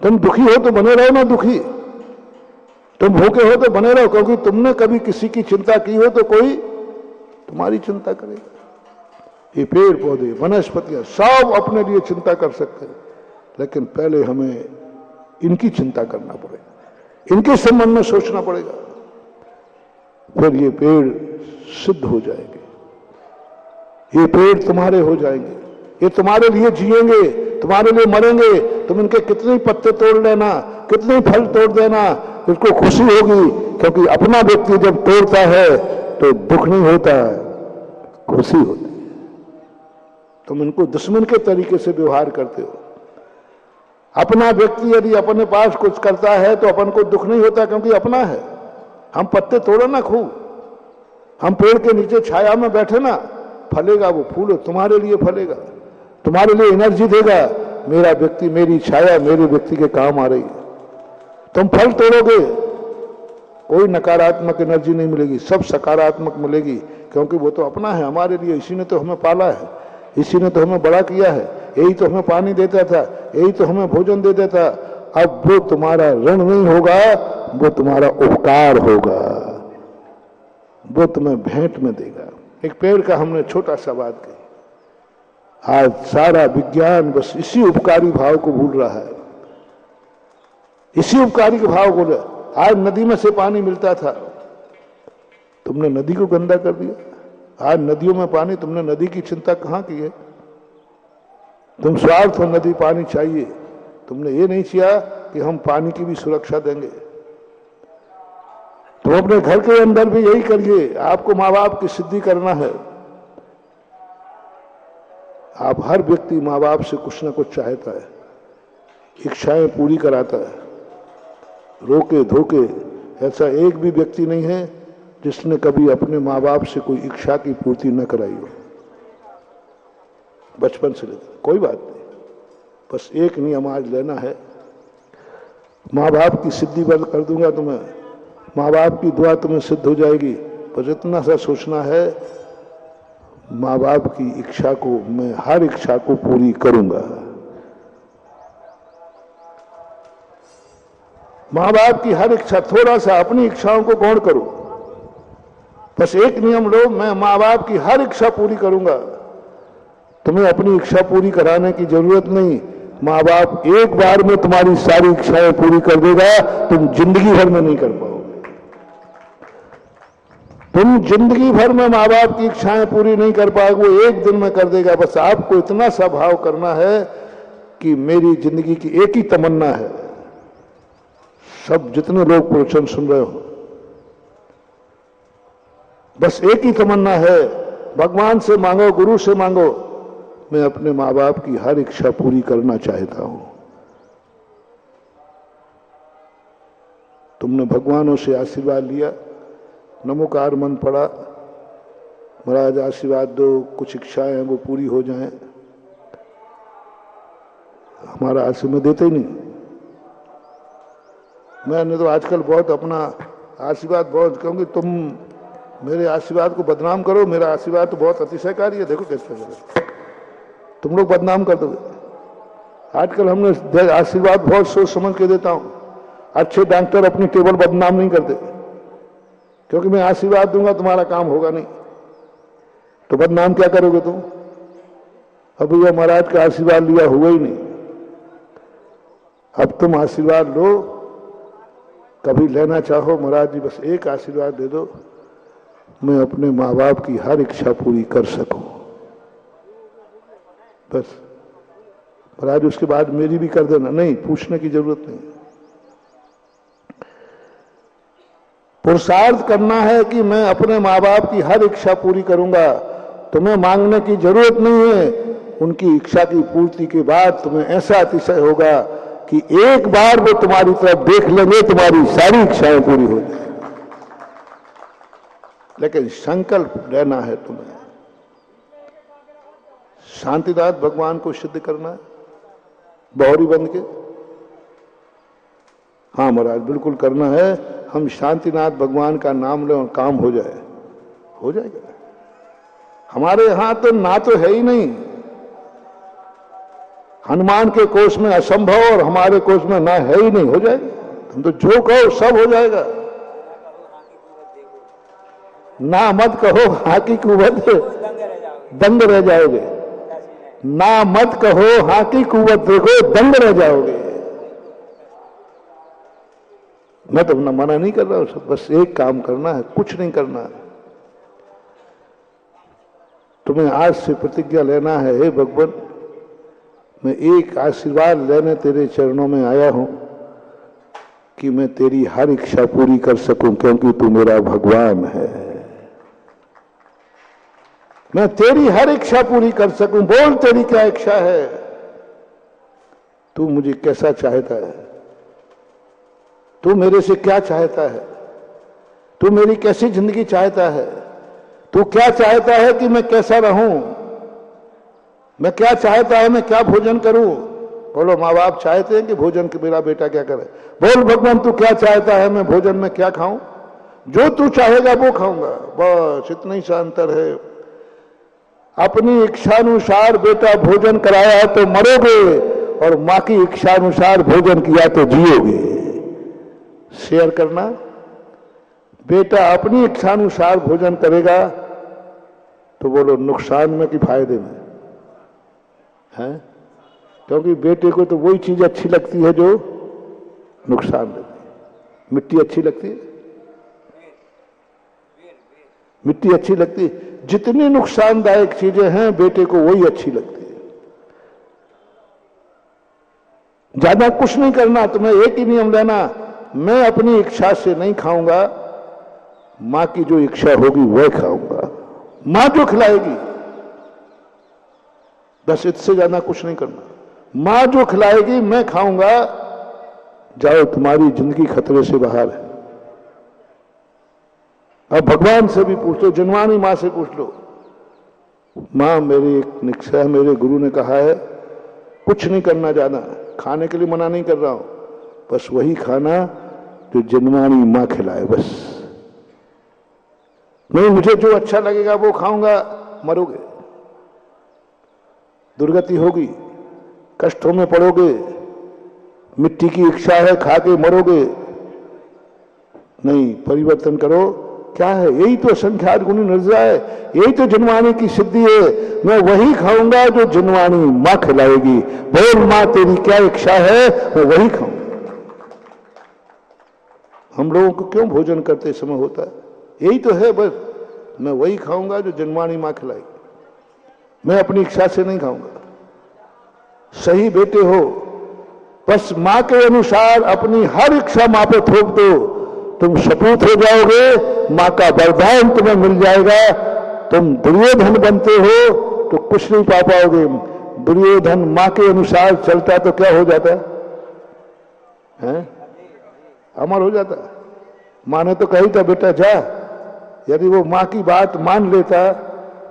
तुम दुखी हो तो बने रहो ना दुखी, तुम भूखे हो तो बने रहो, क्योंकि तुमने कभी किसी की चिंता की हो तो कोई तुम्हारी चिंता करेगा। ये पेड़ पौधे वनस्पतियां सब अपने लिए चिंता कर सकते हैं, लेकिन पहले हमें इनकी चिंता करना पड़ेगा, इनके संबंध में सोचना पड़ेगा, फिर ये पेड़ सिद्ध हो जाएंगे, ये पेड़ तुम्हारे हो जाएंगे, ये तुम्हारे लिए जिएंगे, तुम्हारे लिए मरेंगे। तुम इनके कितने पत्ते तोड़ लेना, कितने फल तोड़ देना, इसको खुशी होगी, क्योंकि अपना व्यक्ति जब तोड़ता है तो दुख नहीं होता है, खुशी होती है। तुम इनको दुश्मन के तरीके से व्यवहार करते हो। अपना व्यक्ति यदि अपने पास कुछ करता है तो अपन को दुख नहीं होता, क्योंकि अपना है। हम पत्ते तोड़ो ना खूब, हम पेड़ के नीचे छाया में बैठे ना, फलेगा वो फूल तुम्हारे लिए फलेगा, तुम्हारे लिए एनर्जी देगा। मेरा व्यक्ति, मेरी छाया मेरे व्यक्ति के काम आ रही है। तुम फल तोड़ोगे, कोई नकारात्मक एनर्जी नहीं मिलेगी, सब सकारात्मक मिलेगी, क्योंकि वो तो अपना है हमारे लिए। इसी ने तो हमें पाला है, इसी ने तो हमें बड़ा किया है, यही तो हमें पानी देता था, यही तो हमें भोजन देता था। अब वो तुम्हारा ऋण नहीं होगा, वो तुम्हारा उपकार होगा, वो तुम्हें भेंट में देगा। एक पेड़ का हमने छोटा सा बात कही, आज सारा विज्ञान बस इसी उपकारी भाव को भूल रहा है, इसी उपकारी के भाव को। आज नदी में से पानी मिलता था, तुमने नदी को गंदा कर दिया। आज नदियों में पानी, तुमने नदी की चिंता कहां की है। तुम स्वार्थ हो, नदी पानी चाहिए, तुमने ये नहीं किया कि हम पानी की भी सुरक्षा देंगे। तुम अपने घर के अंदर भी यही करिए। आपको माँ बाप की सिद्धि करना है। आप हर व्यक्ति माँ बाप से कुछ ना कुछ चाहता है, इच्छाएं पूरी कराता है, रोके धोके। ऐसा एक भी व्यक्ति नहीं है जिसने कभी अपने माँ बाप से कोई इच्छा की पूर्ति न कराई हो, बचपन से लेकर। कोई बात नहीं, बस एक नियम आज लेना है, माँ बाप की सिद्धि बंद कर दूंगा तुम्हें, माँ बाप की दुआ तुम्हें सिद्ध हो जाएगी। बस इतना सा सोचना है, माँ बाप की इच्छा को, मैं हर इच्छा को पूरी करूंगा। माँ बाप की हर इच्छा, थोड़ा सा अपनी इच्छाओं को गौण करो। बस एक नियम लो, मैं माँ बाप की हर इच्छा पूरी करूंगा। तुम्हें अपनी इच्छा पूरी कराने की जरूरत नहीं, माँ बाप एक बार में तुम्हारी सारी इच्छाएं पूरी कर देगा, तुम जिंदगी भर में नहीं कर पाओगे। तुम जिंदगी भर में माँ बाप की इच्छाएं पूरी नहीं कर पाओगे, वो एक दिन में कर देगा। बस आपको इतना सा भाव करना है कि मेरी जिंदगी की एक ही तमन्ना है, सब जितने लोग प्रवचन सुन रहे हो, बस एक ही तमन्ना है, भगवान से मांगो, गुरु से मांगो, मैं अपने माँ बाप की हर इच्छा पूरी करना चाहता हूं। तुमने भगवानों से आशीर्वाद लिया, नमोकार मन पड़ा, महाराज आशीर्वाद दो, कुछ इच्छाएं हैं वो पूरी हो जाएं। हमारा आशीर्वाद देते ही नहीं। मैंने तो आजकल बहुत अपना आशीर्वाद बहुत, क्योंकि तुम मेरे आशीर्वाद को बदनाम करो, मेरा आशीर्वाद तो बहुत अतिशयकारी है, देखो कैसे करो, तुम लोग बदनाम कर दोगे। आजकल हमने आशीर्वाद बहुत सोच समझ के देता हूं। अच्छे डॉक्टर अपनी टेबल बदनाम नहीं करते, क्योंकि मैं आशीर्वाद दूंगा तुम्हारा काम होगा नहीं, तो बदनाम क्या करोगे तुम। अब भैया महाराज का आशीर्वाद लिया हुआ ही नहीं, अब तुम आशीर्वाद लो, कभी लेना चाहो महाराज जी बस एक आशीर्वाद दे दो, मैं अपने माँ बाप की हर इच्छा पूरी कर सकूं, बस महाराज उसके बाद मेरी भी कर देना, नहीं पूछने की जरूरत नहीं। पुरुषार्थ करना है कि मैं अपने माँ बाप की हर इच्छा पूरी करूंगा, तुम्हें मांगने की जरूरत नहीं है। उनकी इच्छा की पूर्ति के बाद तुम्हें ऐसा अतिशय होगा कि एक बार वो तुम्हारी तरफ देख लेंगे, तुम्हारी सारी इच्छाएं पूरी हो जाएंगी। लेकिन संकल्प लेना है तुम्हें, शांतिनाथ भगवान को सिद्ध करना है, बौरी बन के। हाँ महाराज बिल्कुल करना है, हम शांतिनाथ भगवान का नाम लें और काम हो जाए, हो जाएगा। हमारे यहां तो ना तो है ही नहीं, हनुमान के कोष में असंभव और हमारे कोष में ना है ही नहीं, हो जाएगा। तुम तो जो कहो सब हो जाएगा। ना मत कहो हाँ की कुवत दंग रह जाओगे, ना मत कहो हाँ की कुवत देखो दंग रह जाओगे। मैं तो अपना मना नहीं कर रहा हूं, बस एक काम करना है, कुछ नहीं करना है। तुम्हें आज से प्रतिज्ञा लेना है, हे भगवान मैं एक आशीर्वाद लेने तेरे चरणों में आया हूं कि मैं तेरी हर इच्छा पूरी कर सकूं, क्योंकि तू मेरा भगवान है। मैं तेरी हर इच्छा पूरी कर सकूं। बोल तेरी क्या इच्छा है, तू मुझे कैसा चाहता है, तू मेरे से क्या चाहता है, तू मेरी कैसी जिंदगी चाहता है, तू क्या चाहता है कि मैं कैसा रहूं, मैं क्या चाहता है मैं क्या भोजन करूं। बोलो माँ बाप चाहते हैं कि भोजन के मेरा बेटा क्या करे। बोल भगवान तू क्या चाहता है मैं भोजन में क्या खाऊं, जो तू चाहेगा वो खाऊंगा, बस इतना ही सा अंतर है। अपनी इच्छानुसार बेटा भोजन कराया तो मरोगे, और माँ की इच्छानुसार भोजन किया तो जियोगे। शेयर करना, बेटा अपनी इच्छानुसार भोजन करेगा तो बोलो नुकसान में कि फायदे में है, क्योंकि बेटे को तो वही चीज अच्छी लगती है जो नुकसान देती है। मिट्टी अच्छी लगती है, मिट्टी अच्छी लगती है, जितनी नुकसानदायक चीजें हैं बेटे को वही अच्छी लगती है। ज्यादा कुछ नहीं करना, तुम्हें एक ही नियम लेना, मैं अपनी इच्छा से नहीं खाऊंगा, मां की जो इच्छा होगी वह खाऊंगा, मां जो खिलाएगी, बस इससे ज्यादा कुछ नहीं करना। मां जो खिलाएगी मैं खाऊंगा, जाओ तुम्हारी जिंदगी खतरे से बाहर है। अब भगवान से भी पूछ लो, जनवानी मां से पूछ लो, मां मेरी एक निष्ठा है, मेरे गुरु ने कहा है कुछ नहीं करना, ज्यादा खाने के लिए मना नहीं कर रहा हूं, बस वही खाना जो जनवानी मां खिलाए, बस नहीं मुझे जो अच्छा लगेगा वो खाऊंगा। मरोगे, दुर्गति होगी, कष्टों में पड़ोगे, मिट्टी की इच्छा है खा के मरोगे। नहीं, परिवर्तन करो। क्या है, यही तो असंख्यात गुणी निर्जा है, यही तो जनवानी की सिद्धि है। मैं वही खाऊंगा जो जनवानी मां खिलाएगी। बोल मां तेरी क्या इच्छा है, मैं वही खाऊंगा। हम लोगों को क्यों भोजन करते समय होता है, यही तो है बस। मैं वही खाऊंगा जो जन्मानी माँ खिलाई, मैं अपनी इच्छा से नहीं खाऊंगा। सही बेटे हो, बस माँ के अनुसार अपनी हर इच्छा माँ पे थोप दो, तुम सपूत हो जाओगे, माँ का वरदान तुम्हें मिल जाएगा। तुम दुर्योधन बनते हो तो कुछ नहीं पा पाओगे। दुर्योधन माँ के अनुसार चलता तो क्या हो जाता है? अमर हो जाता। माँ ने तो कही था बेटा जा, यदि वो माँ की बात मान लेता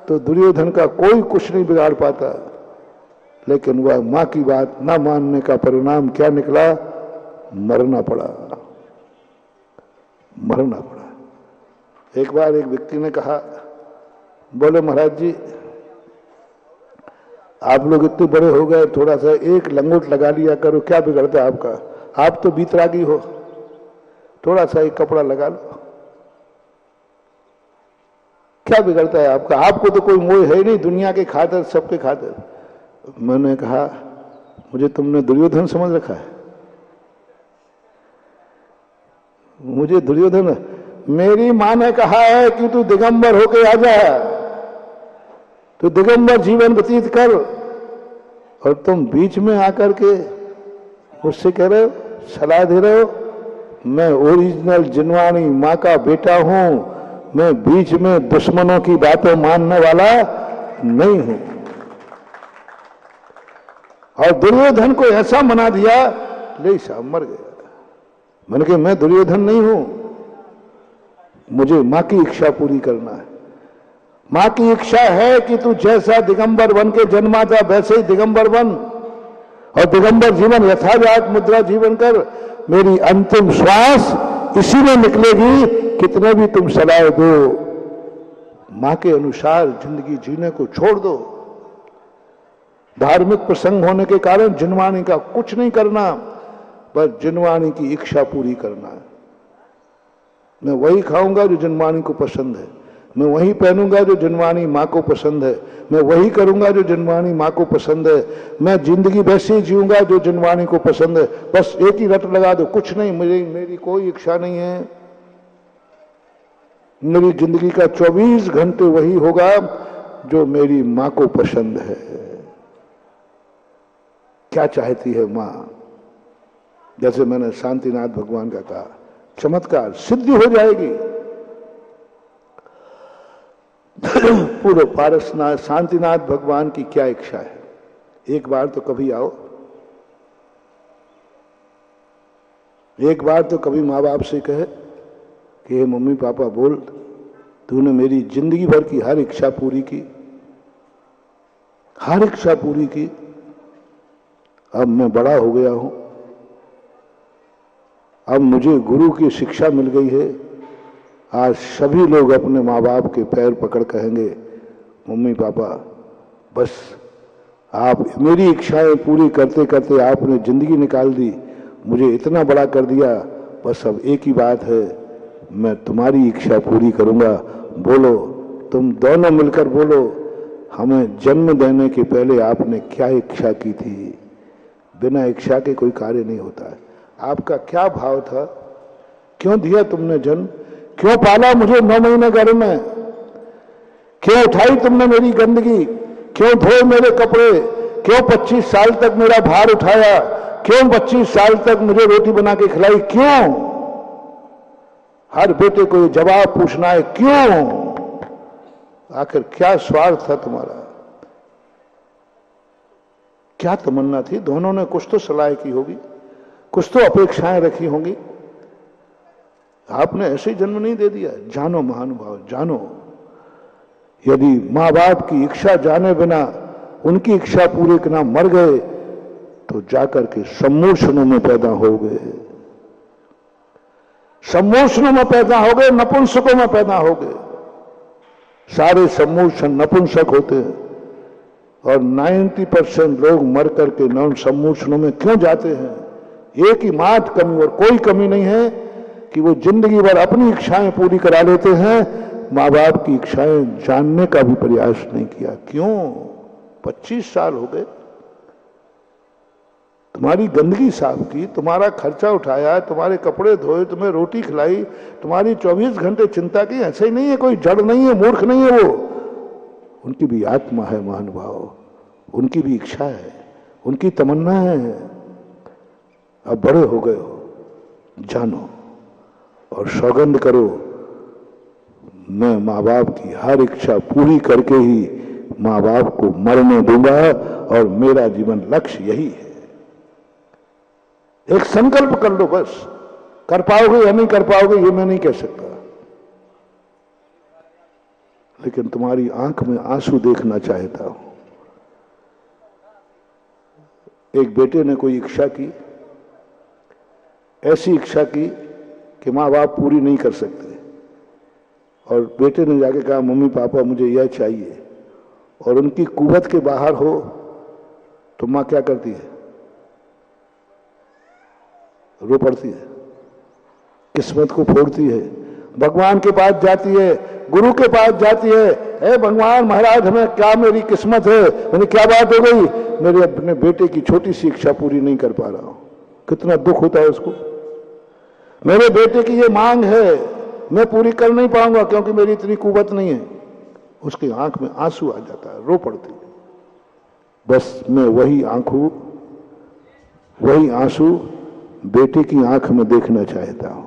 तो दुर्योधन का कोई कुछ नहीं बिगाड़ पाता। लेकिन वह माँ की बात ना मानने का परिणाम क्या निकला? मरना पड़ा, मरना पड़ा। एक बार एक व्यक्ति ने कहा, बोले महाराज जी आप लोग इतने बड़े हो गए, थोड़ा सा एक लंगोट लगा लिया करो, क्या बिगड़ता है आपका? आप तो बीतरागी हो, थोड़ा सा एक कपड़ा लगा लो, क्या बिगड़ता है आपका? आपको तो कोई मोह है नहीं, दुनिया के खातिर, सबके खातिर। मैंने कहा मुझे तुमने दुर्योधन समझ रखा है? मुझे दुर्योधन? मेरी मां ने कहा है कि तू दिगंबर होके आ जा, तू दिगंबर जीवन व्यतीत कर, और तुम बीच में आकर के मुझसे कह रहे हो, सलाह दे रहे हो। मैं ओरिजिनल जिनवानी माँ का बेटा हूं, मैं बीच में दुश्मनों की बातें मानने वाला नहीं हूं। और दुर्योधन को ऐसा मना दिया, ले साहब मर गया। मैंने कहा मैं दुर्योधन नहीं हूं, मुझे मां की इच्छा पूरी करना है। मां की इच्छा है कि तू जैसा दिगंबर बन के जन्मा था वैसे ही दिगंबर बन, और दिगंबर जीवन यथाजात मुद्रा जीवन कर। मेरी अंतिम श्वास इसी में निकलेगी, कितने भी तुम सलाह दो, मां के अनुसार जिंदगी जीने को छोड़ दो। धार्मिक प्रसंग होने के कारण जिनवानी का कुछ नहीं करना, बस जिनवानी की इच्छा पूरी करना है। मैं वही खाऊंगा जो जिनवानी को पसंद है, मैं वही पहनूंगा जो जिनवानी माँ को पसंद है, मैं वही करूंगा जो जिनवानी माँ को पसंद है, मैं जिंदगी वैसे ही जीऊंगा जो जिनवानी को पसंद है। बस एक ही रट लगा दो, कुछ नहीं, मेरी कोई इच्छा नहीं है। मेरी जिंदगी का 24 घंटे वही होगा जो मेरी माँ को पसंद है। क्या चाहती है माँ? जैसे मैंने शांतिनाथ भगवान का कहा, चमत्कार सिद्धि हो जाएगी। पूरे पारसनाथ शांतिनाथ भगवान की क्या इच्छा है? एक बार तो कभी आओ, एक बार तो कभी माँ बाप से कहे कि हे मम्मी पापा बोल, तूने मेरी जिंदगी भर की हर इच्छा पूरी की, हर इच्छा पूरी की, अब मैं बड़ा हो गया हूं, अब मुझे गुरु की शिक्षा मिल गई है। आज सभी लोग अपने माँ बाप के पैर पकड़ कहेंगे, मम्मी पापा बस आप मेरी इच्छाएं पूरी करते करते आपने जिंदगी निकाल दी, मुझे इतना बड़ा कर दिया, बस अब एक ही बात है, मैं तुम्हारी इच्छा पूरी करूंगा। बोलो, तुम दोनों मिलकर बोलो, हमें जन्म देने के पहले आपने क्या इच्छा की थी? बिना इच्छा के कोई कार्य नहीं होता है। आपका क्या भाव था? क्यों दिया तुमने जन्म? क्यों पाला मुझे 9 महीने घर में? क्यों उठाई तुमने मेरी गंदगी? क्यों धोए मेरे कपड़े? क्यों 25 साल तक मेरा भार उठाया? क्यों 25 साल तक मुझे रोटी बना के खिलाई? क्यों? हर बेटे को ये जवाब पूछना है, क्यों? आखिर क्या स्वार्थ था तुम्हारा? क्या तमन्ना थी? दोनों ने कुछ तो सलाह की होगी, कुछ तो अपेक्षाएं रखी होंगी। आपने ऐसे ही जन्म नहीं दे दिया। जानो महानुभाव, जानो, यदि माँ बाप की इच्छा जाने बिना उनकी इच्छा पूरे करना मर गए तो जाकर के सम्मोषणों में पैदा हो गए, सम्मोषणों में पैदा हो गए, नपुंसकों में पैदा हो गए। सारे सम्मोषण नपुंसक होते हैं और 90% लोग मर करके नौ सम्मोषणों में क्यों जाते हैं? एक ही मात्र कमी, और कोई कमी नहीं है कि वो जिंदगी भर अपनी इच्छाएं पूरी करा लेते हैं, माँ बाप की इच्छाएं जानने का भी प्रयास नहीं किया। क्यों? 25 साल हो गए तुम्हारी गंदगी साफ की, तुम्हारा खर्चा उठाया, तुम्हारे कपड़े धोए, तुम्हें रोटी खिलाई, तुम्हारी 24 घंटे चिंता की। ऐसे ही नहीं है, कोई जड़ नहीं है, मूर्ख नहीं है वो। उनकी भी आत्मा है महानुभाव, उनकी भी इच्छा है, उनकी तमन्ना है। अब बड़े हो गए हो, जानो और सौगंध करो, मैं माँ बाप की हर इच्छा पूरी करके ही माँ बाप को मरने दूंगा और मेरा जीवन लक्ष्य यही है। एक संकल्प कर लो बस। कर पाओगे या नहीं कर पाओगे ये मैं नहीं कह सकता, लेकिन तुम्हारी आंख में आंसू देखना चाहता हूं। एक बेटे ने कोई इच्छा की, ऐसी इच्छा की कि माँ बाप पूरी नहीं कर सकते, और बेटे ने जाके कहा मम्मी पापा मुझे यह चाहिए, और उनकी कुवत के बाहर हो तो माँ क्या करती है? रो पड़ती है, किस्मत को फोड़ती है, भगवान के पास जाती है, गुरु के पास जाती है। हे भगवान महाराज, हमें क्या मेरी किस्मत है, मैंने क्या बात हो गई, मेरे अपने बेटे की छोटी सी इच्छा पूरी नहीं कर पा रहा हूं। कितना दुख होता है उसको। मेरे बेटे की ये मांग है, मैं पूरी कर नहीं पाऊंगा क्योंकि मेरी इतनी कुवत नहीं है। उसकी आंख में आंसू आ जाता है, रो पड़ती है। बस मैं वही आंसू बेटे की आंख में देखना चाहता हूं।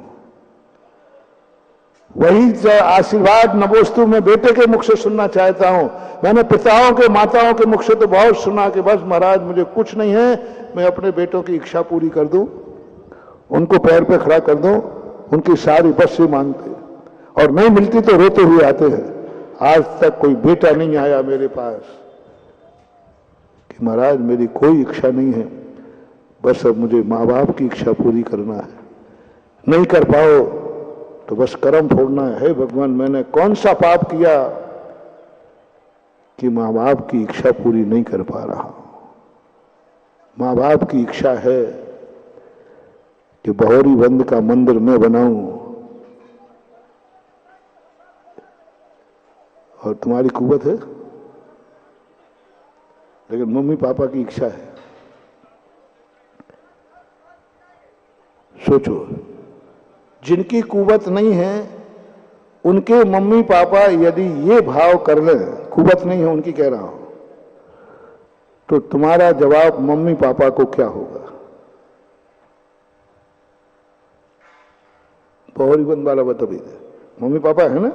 वही आशीर्वाद नवोस्तु में बेटे के मुख से सुनना चाहता हूं। मैंने पिताओं के माताओं के मुख से तो बहुत सुना कि बस महाराज मुझे कुछ नहीं है, मैं अपने बेटों की इच्छा पूरी कर दूं, उनको पैर पे खड़ा कर दूं, उनकी सारी बस से मांगते, और नहीं मिलती तो रोते हुए आते हैं। आज तक कोई बेटा नहीं आया मेरे पास कि महाराज मेरी कोई इच्छा नहीं है, बस अब मुझे माँ बाप की इच्छा पूरी करना है। नहीं कर पाओ तो बस कर्म फोड़ना है। हे भगवान, मैंने कौन सा पाप किया कि माँ बाप की इच्छा पूरी नहीं कर पा रहा। माँ बाप की इच्छा है कि बहोरी बंद का मंदिर मैं बनाऊं, और तुम्हारी कुवत है, लेकिन मम्मी पापा की इच्छा है। सोचो, जिनकी कुवत नहीं है उनके मम्मी पापा यदि ये भाव कर लें, कुवत नहीं है उनकी कह रहा हूं, तो तुम्हारा जवाब मम्मी पापा को क्या होगा? बहोरी बंद वाला बता भी दे, मम्मी पापा है ना।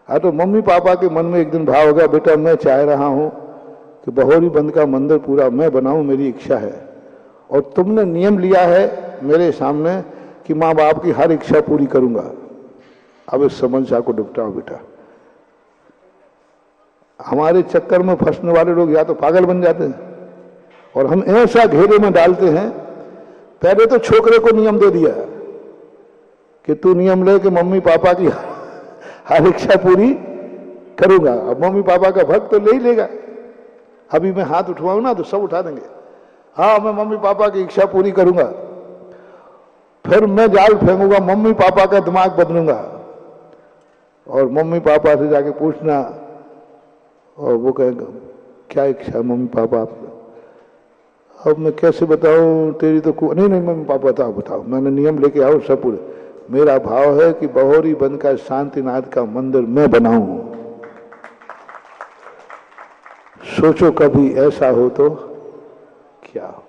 हाँ, तो मम्मी पापा के मन में एक दिन भाव होगा, बेटा मैं चाह रहा हूं कि बहोरी बंद का मंदिर पूरा मैं बनाऊं, मेरी इच्छा है, और तुमने नियम लिया है मेरे सामने कि माँ बाप की हर इच्छा पूरी करूंगा। अब इस समस्या को निपटाओ बेटा। हमारे चक्कर में फंसने वाले लोग या तो पागल बन जाते हैं, और हम ऐसा घेरे में डालते हैं। पहले तो छोकरे को नियम दे दिया कि तू नियम ले कि मम्मी पापा की हर इच्छा पूरी करूंगा। अब मम्मी पापा का भक्त तो ले ही लेगा। अभी मैं हाथ उठवाऊं ना तो सब उठा देंगे, हाँ मैं मम्मी पापा की इच्छा पूरी करूंगा। फिर मैं जाल फेंकूंगा, मम्मी पापा का दिमाग बदलूंगा, और मम्मी पापा से जाके पूछना, और वो कहेंगे क्या इच्छा मम्मी पापा आपने? अब मैं कैसे बताऊं, तेरी तो नहीं नहीं मम्मी पापा बताओ बताओ, मैंने नियम लेके आओ सब पूरे। मेरा भाव है कि बहोरी बंद का शांतिनाथ का मंदिर मैं बनाऊं। सोचो कभी ऐसा हो तो क्या हो?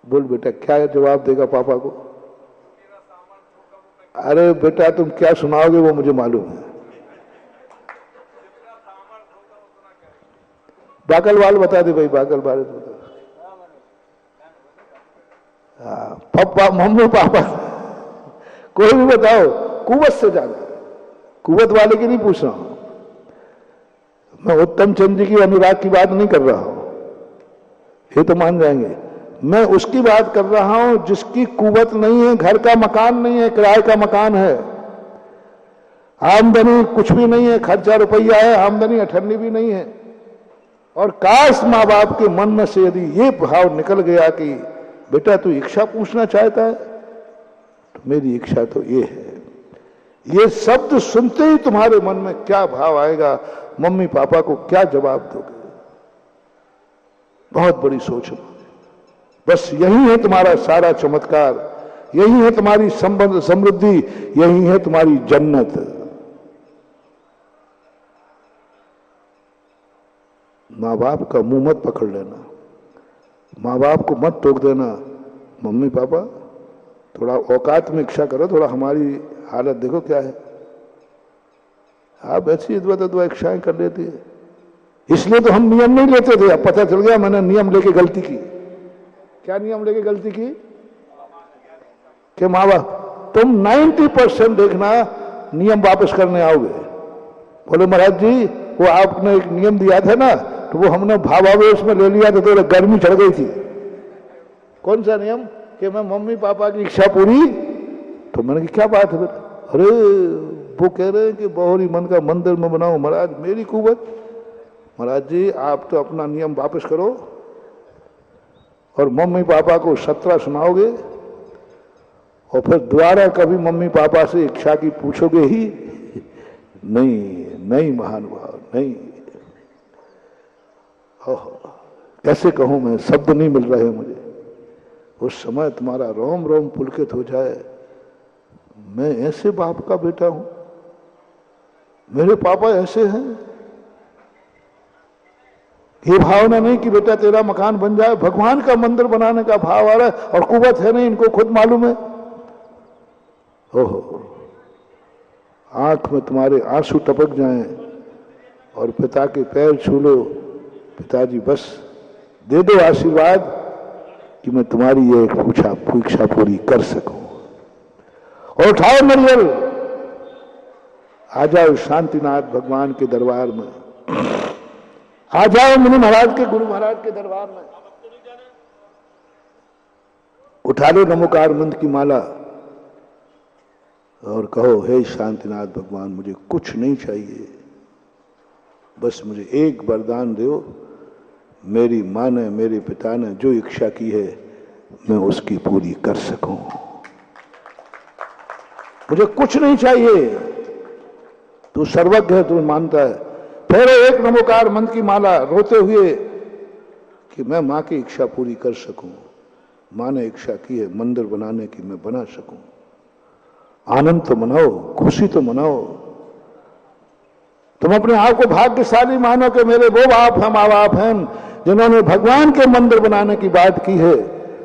बोल बेटा, क्या जवाब देगा पापा को? अरे बेटा तुम क्या सुनाओगे वो मुझे मालूम है। बाकल वाल बता दे भाई, बाकल वाल बता। पापा मम्मी पापा कोई भी बताओ, कुवत से ज्यादा, कुवत वाले की नहीं पूछ रहा हूं मैं। उत्तम चंद जी की अनुराग की बात नहीं कर रहा हूं, ये तो मान जाएंगे। मैं उसकी बात कर रहा हूं जिसकी कुवत नहीं है, घर का मकान नहीं है, किराए का मकान है, आमदनी कुछ भी नहीं है, खर्चा रुपया है, आमदनी अठन्नी भी नहीं है। और काश माँ बाप के मन में से यदि ये भाव निकल गया कि बेटा तू इच्छा पूछना चाहता है, तो मेरी इच्छा तो ये है। ये शब्द सुनते ही तुम्हारे मन में क्या भाव आएगा, मम्मी पापा को क्या जवाब दोगे? बहुत बड़ी सोच है। बस यही है तुम्हारा सारा चमत्कार, यही है तुम्हारी संबंध समृद्धि, यही है तुम्हारी जन्नत। माँ बाप का मुंह मत पकड़ लेना, माँ बाप को मत टोक देना, मम्मी पापा थोड़ा औकात में इच्छा करो, थोड़ा हमारी हालत देखो क्या है। आप ऐसी इद्वा इच्छाएं कर लेती है, इसलिए तो हम नियम नहीं लेते थे। अब पता चल गया मैंने नियम लेके गलती की। क्या नियम लेके गलती की कि माँ बाप तुम 90% देखना नियम वापस करने आओगे। बोले महाराज जी वो आपने एक नियम दिया था ना, तो वो हमने भावावेश में ले लिया था तो गर्मी चढ़ गई थी। कौन सा नियम? कि मैं मम्मी पापा की इच्छा पूरी। तो मैंने कहा क्या बात है बेटा? अरे वो कह रहे हैं कि बहुरी मन का मंदिर में बनाओ। महाराज मेरी कुवत। महाराज जी आप तो अपना नियम वापस करो और मम्मी पापा को 17 सुनाओगे और फिर दोबारा कभी मम्मी पापा से इच्छा की पूछोगे ही नहीं। नहीं महानुभाव नहीं। कैसे कहूं मैं, शब्द नहीं मिल रहे मुझे। उस समय तुम्हारा रोम रोम पुलकित हो जाए, मैं ऐसे बाप का बेटा हूं, मेरे पापा ऐसे हैं। ये भावना नहीं कि बेटा तेरा मकान बन जाए, भगवान का मंदिर बनाने का भाव आ रहा है और कुवत है नहीं, इनको खुद मालूम है। ओहो आंख में तुम्हारे आंसू टपक जाएं और पिता के पैर छू लो, पिताजी बस दे दो आशीर्वाद कि मैं तुम्हारी ये इच्छा पूरी कर सकूं। और उठाओ नरियल, आ जाओ शांतिनाथ भगवान के दरबार में, आ जाओ मुनि महाराज के गुरु महाराज के दरबार में। उठा लो नमोकार मंत्र की माला और कहो हे शांतिनाथ भगवान मुझे कुछ नहीं चाहिए, बस मुझे एक वरदान दो। मेरी माँ ने मेरे पिता ने जो इच्छा की है मैं उसकी पूरी कर सकूं। मुझे कुछ नहीं चाहिए, तू सर्वज्ञ है, तू मानता है। फिर एक नमोकार मंत्र की माला रोते हुए कि मैं माँ की इच्छा पूरी कर सकूं। माँ ने इच्छा की है मंदिर बनाने की, मैं बना सकूं। आनंद तो मनाओ, खुशी तो मनाओ। तुम अपने आप को भाग्यशाली मानो कि मेरे वो बाप हैं, माँ बाप हैं जिन्होंने भगवान के मंदिर बनाने की बात की है।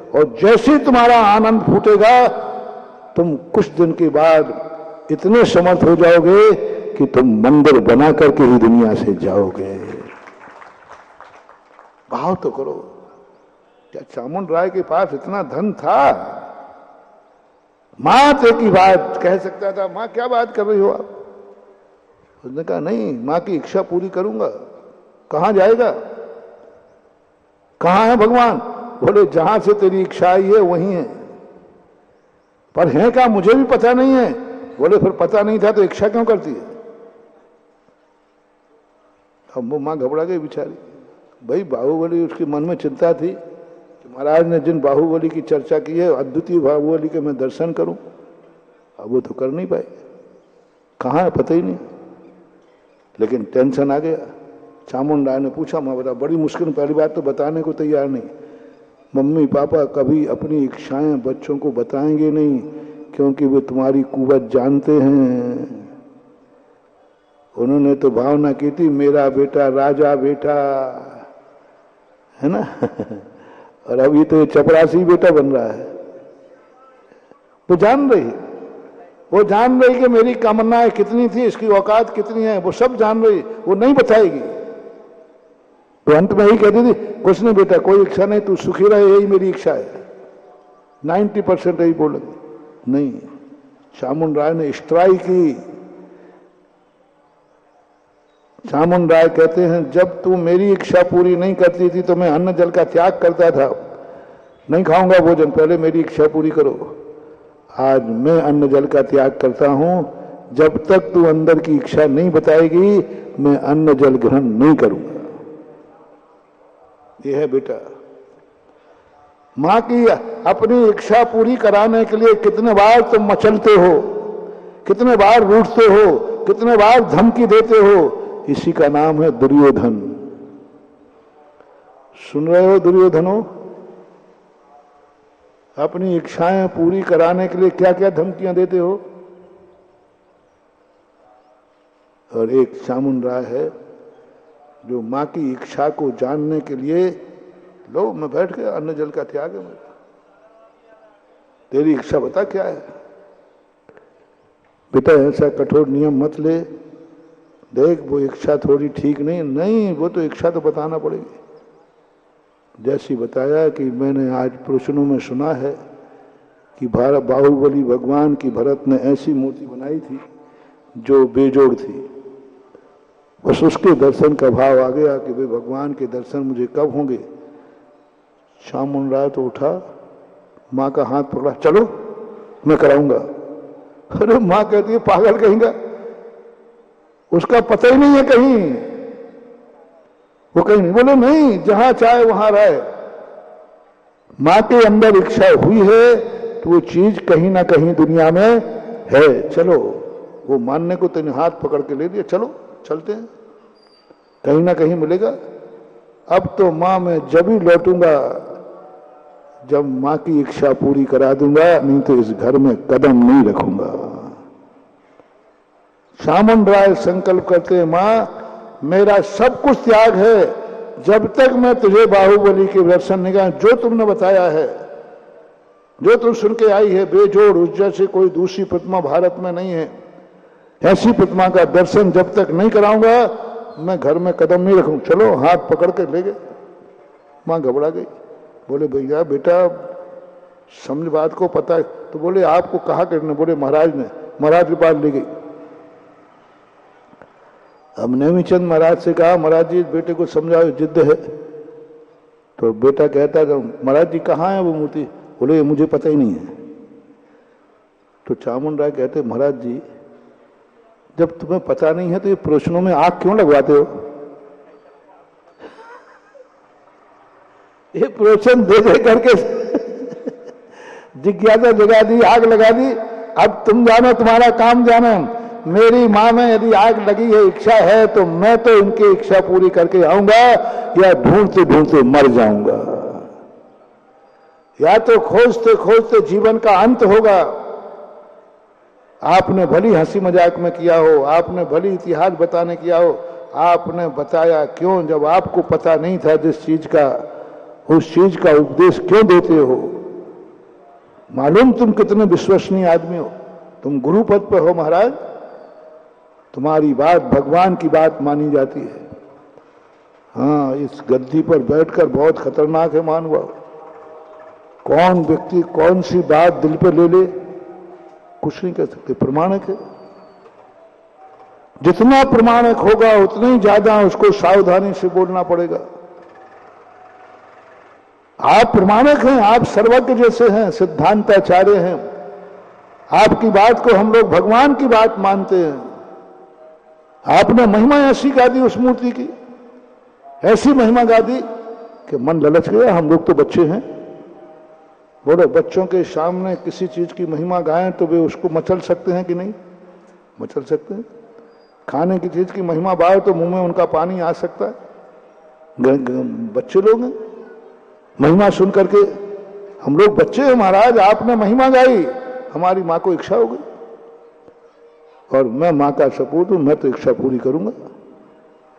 और जैसे ही तुम्हारा आनंद फूटेगा, तुम कुछ दिन के बाद इतने समर्थ हो जाओगे कि तुम मंदिर बना करके ही दुनिया से जाओगे। भाव तो करो। क्या चामुंड राय के पास इतना धन था? मात की बात कह सकता था, मां क्या बात कर रही हो आप? उसने कहा नहीं, मां की इच्छा पूरी करूंगा। कहां जाएगा? कहां है भगवान? बोले जहां से तेरी इच्छा आई है वहीं है। पर है क्या? मुझे भी पता नहीं है। बोले फिर पता नहीं था तो इच्छा क्यों करती है? अब वो मां घबरा गई बेचारी। भाई बाहुबली, उसके मन में चिंता थी कि महाराज ने जिन बाहुबली की चर्चा की है, अद्वितीय बाहुबली के मैं दर्शन करूं। अब वो तो कर नहीं पाए, कहाँ है पता ही नहीं। लेकिन टेंशन आ गया। चामुंड राय ने पूछा, माँ बता, बड़ी मुश्किल, पहली बात तो बताने को तैयार नहीं। मम्मी पापा कभी अपनी इच्छाएं बच्चों को बताएंगे नहीं, क्योंकि वे तुम्हारी कुवत जानते हैं। उन्होंने तो भावना की थी मेरा बेटा राजा बेटा है ना और अभी तो चपरासी बेटा बन रहा है। वो जान रही कि मेरी कामनाएं कितनी थी, इसकी औकात कितनी है, वो सब जान रही। वो नहीं बताएगी तो अंत में ही कहती थी, कुछ नहीं बेटा, कोई इच्छा नहीं, तू सुखी रहे, यही मेरी इच्छा है। 90% यही बोलेंगे। नहीं, चामुंड राय ने स्ट्राइक की। चामुंड राय कहते हैं, जब तू मेरी इच्छा पूरी नहीं करती थी तो मैं अन्न जल का त्याग करता था। नहीं खाऊंगा भोजन, पहले मेरी इच्छा पूरी करो। आज मैं अन्न जल का त्याग करता हूं, जब तक तू अंदर की इच्छा नहीं बताएगी मैं अन्न जल ग्रहण नहीं करूंगा। यह है बेटा। मां की अपनी इच्छा पूरी कराने के लिए कितने बार तुम मचलते हो, कितने बार रूठते हो, कितने बार धमकी देते हो। इसी का नाम है दुर्योधन। सुन रहे हो दुर्योधनो? अपनी इच्छाएं पूरी कराने के लिए क्या क्या धमकियां देते हो। और एक चामुंड राय है जो मां की इच्छा को जानने के लिए, लो मैं बैठ गया, अन्न जल का त्याग है मेरा, तेरी इच्छा बता क्या है। बेटा ऐसा कठोर नियम मत ले, देख वो इच्छा थोड़ी ठीक नहीं, वो तो इच्छा तो बताना पड़ेगी। जैसी बताया कि मैंने आज प्रश्नों में सुना है कि बाहुबली भगवान की भरत ने ऐसी मूर्ति बनाई थी जो बेजोड़ थी। बस उसके दर्शन का भाव आ गया कि भाई भगवान के दर्शन मुझे कब होंगे। चामुंड राय तो उठा, मां का हाथ पकड़ा, चलो मैं कराऊंगा। अरे मां कहती है पागल कहेंगा, उसका पता ही नहीं है कहीं, वो कहीं नहीं। बोले नहीं, जहां चाहे वहां रहे, मां के अंदर इच्छा हुई है तो वो चीज कहीं ना कहीं दुनिया में है। चलो, वो मानने को तेने हाथ पकड़ के ले दिया, चलो चलते हैं, कहीं ना कहीं मिलेगा। अब तो मां मैं जब ही लौटूंगा जब मां की इच्छा पूरी करा दूंगा, नहीं तो इस घर में कदम नहीं रखूंगा। चामुंड राय संकल्प करते हैं, मां मेरा सब कुछ त्याग है, जब तक मैं तुझे बाहुबली के दर्शन नहीं, जो तुमने बताया है, जो तुम सुन के आई है बेजोड़, उस जैसे कोई दूसरी प्रतिमा भारत में नहीं है, ऐसी प्रतिमा का दर्शन जब तक नहीं कराऊंगा मैं घर में कदम नहीं रखूं। चलो, हाथ पकड़ के ले गए। मां घबरा गई, बोले भैया बेटा समझ बात को पता है। तो बोले आपको कहा करने, बोले महाराज ने, महाराज के पास ले गई। अब नेमीचंद महाराज से कहा, महाराज जी बेटे को समझाओ, जिद्द है। तो बेटा कहता है, महाराज जी कहाँ है वो मूर्ति। बोले मुझे पता ही नहीं है। तो चामुंड राय कहते, महाराज जी जब तुम्हें पता नहीं है तो ये प्रश्नों में आग क्यों लगवाते हो। ये प्रश्न दे दे करके जिज्ञासा जगा दी, आग लगा दी। अब तुम जानो, तुम्हारा काम जानो। मेरी मां में यदि आग लगी है, इच्छा है, तो मैं तो इनकी इच्छा पूरी करके आऊंगा या ढूंढते ढूंढते मर जाऊंगा, या तो खोजते खोजते जीवन का अंत होगा। आपने भली हंसी मजाक में किया हो, आपने भली इतिहास बताने किया हो, आपने बताया क्यों जब आपको पता नहीं था जिस चीज का, उस चीज का उपदेश क्यों देते हो। मालूम तुम कितने विश्वसनीय आदमी हो, तुम गुरु पद पर हो महाराज, तुम्हारी बात भगवान की बात मानी जाती है। हाँ, इस गद्दी पर बैठकर बहुत खतरनाक है महानुभाव। कौन व्यक्ति कौन सी बात दिल पे ले ले कुछ नहीं कह सकते, प्रमाणिक है। जितना प्रमाणिक होगा उतना ही ज्यादा उसको सावधानी से बोलना पड़ेगा। आप प्रमाणिक हैं, आप सर्वज्ञ जैसे हैं, सिद्धांताचार्य हैं। आपकी बात को हम लोग भगवान की बात मानते हैं। आपने महिमा ऐसी गा दी उस मूर्ति की, ऐसी महिमा गा दी कि मन ललच गया। हम लोग तो बच्चे हैं, बोलो बच्चों के सामने किसी चीज की महिमा गाएं तो वे उसको मचल सकते हैं कि नहीं, मचल सकते हैं। खाने की चीज की महिमा बाहर तो मुंह में उनका पानी आ सकता है। बच्चे लोग हैं, महिमा सुन करके हम लोग बच्चे हैं महाराज। आपने महिमा गाई, हमारी मां को इच्छा हो गई, और मैं मां का सपूत हूं, मैं तो इच्छा पूरी करूंगा।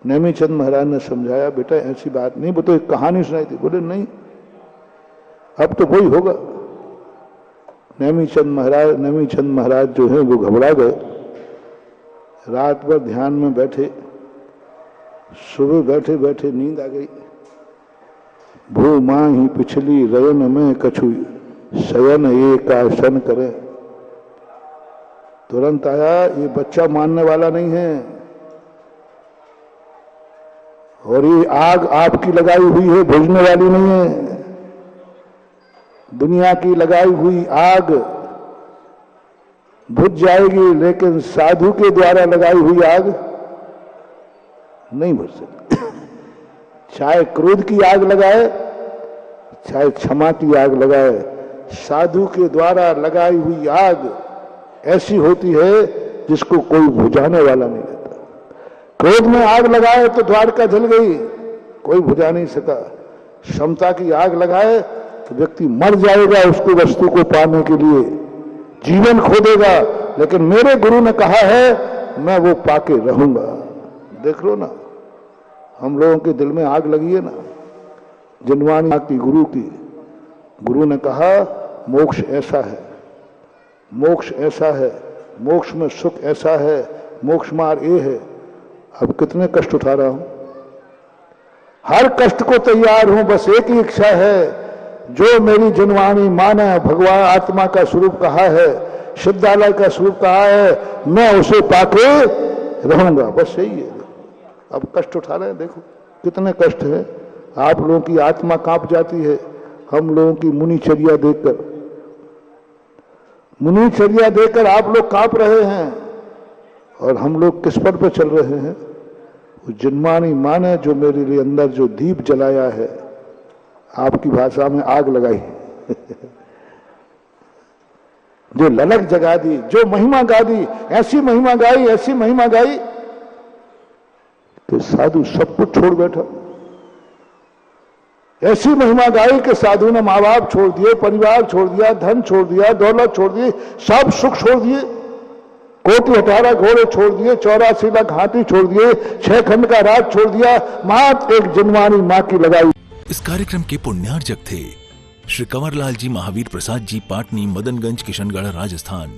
नेमीचंद महाराज ने समझाया, बेटा ऐसी बात नहीं, वो तो एक कहानी सुनाई थी। बोले नहीं, अब तो वही होगा। नेमीचंद महाराज जो है वो घबरा गए। रात भर ध्यान में बैठे, सुबह बैठे बैठे नींद आ गई। भू मां ही पिछली रयन में कछु शयन एक आसन करे। तुरंत आया, ये बच्चा मानने वाला नहीं है, और ये आग आपकी लगाई हुई है, बुझने वाली नहीं है। दुनिया की लगाई हुई आग बुझ जाएगी, लेकिन साधु के द्वारा लगाई हुई आग नहीं बुझ सकती। चाहे क्रोध की आग लगाए, चाहे क्षमा की आग लगाए, साधु के द्वारा लगाई हुई आग ऐसी होती है जिसको कोई बुझाने वाला नहीं रहता। क्रोध में आग लगाए तो द्वारका जल गई, कोई बुझा नहीं सका। क्षमता की आग लगाए तो व्यक्ति मर जाएगा उसको वस्तु को पाने के लिए, जीवन खो देगा, लेकिन मेरे गुरु ने कहा है मैं वो पाके रहूंगा। देख लो ना, हम लोगों के दिल में आग लगी है ना जिनवानी की, गुरु की। गुरु ने कहा मोक्ष ऐसा है, मोक्ष ऐसा है, मोक्ष में सुख ऐसा है, मोक्ष मार्ग ये है। अब कितने कष्ट उठा रहा हूं, हर कष्ट को तैयार हूं, बस एक ही इच्छा है, जो मेरी जनवाणी माने भगवान आत्मा का स्वरूप कहा है, सिद्धालय का स्वरूप कहा है, मैं उसे पाके रहूंगा, बस यही है। अब कष्ट उठा रहे हैं, देखो कितने कष्ट है। आप लोगों की आत्मा कांप जाती है हम लोगों की मुनिचर्या देखकर, मुनिचर्या देखकर आप लोग कांप रहे हैं, और हम लोग किस पर पे चल रहे हैं? वो जिनवाणी माने जो मेरे लिए अंदर जो दीप जलाया है, आपकी भाषा में आग लगाई जो ललक जगा दी, जो महिमा गा दी, ऐसी महिमा गाई, ऐसी महिमा गाई कि साधु सब कुछ छोड़ बैठा। ऐसी महिमा गाई कि साधु ने माँ बाप छोड़ दिए, परिवार छोड़ दिया, धन छोड़ दिया, दौलत छोड़ दी, सब सुख छोड़ दिए, कोटि 18 घोड़े छोड़ दिए, 84 लाख हाथी छोड़ दिए, 6 खंड का राज छोड़ दिया, मात्र एक जिनवानी माँ की लगाई। इस कार्यक्रम के पुण्यार्जक थे श्री कंवरलाल जी महावीर प्रसाद जी, पाटनी, मदनगंज, किशनगढ़, राजस्थान।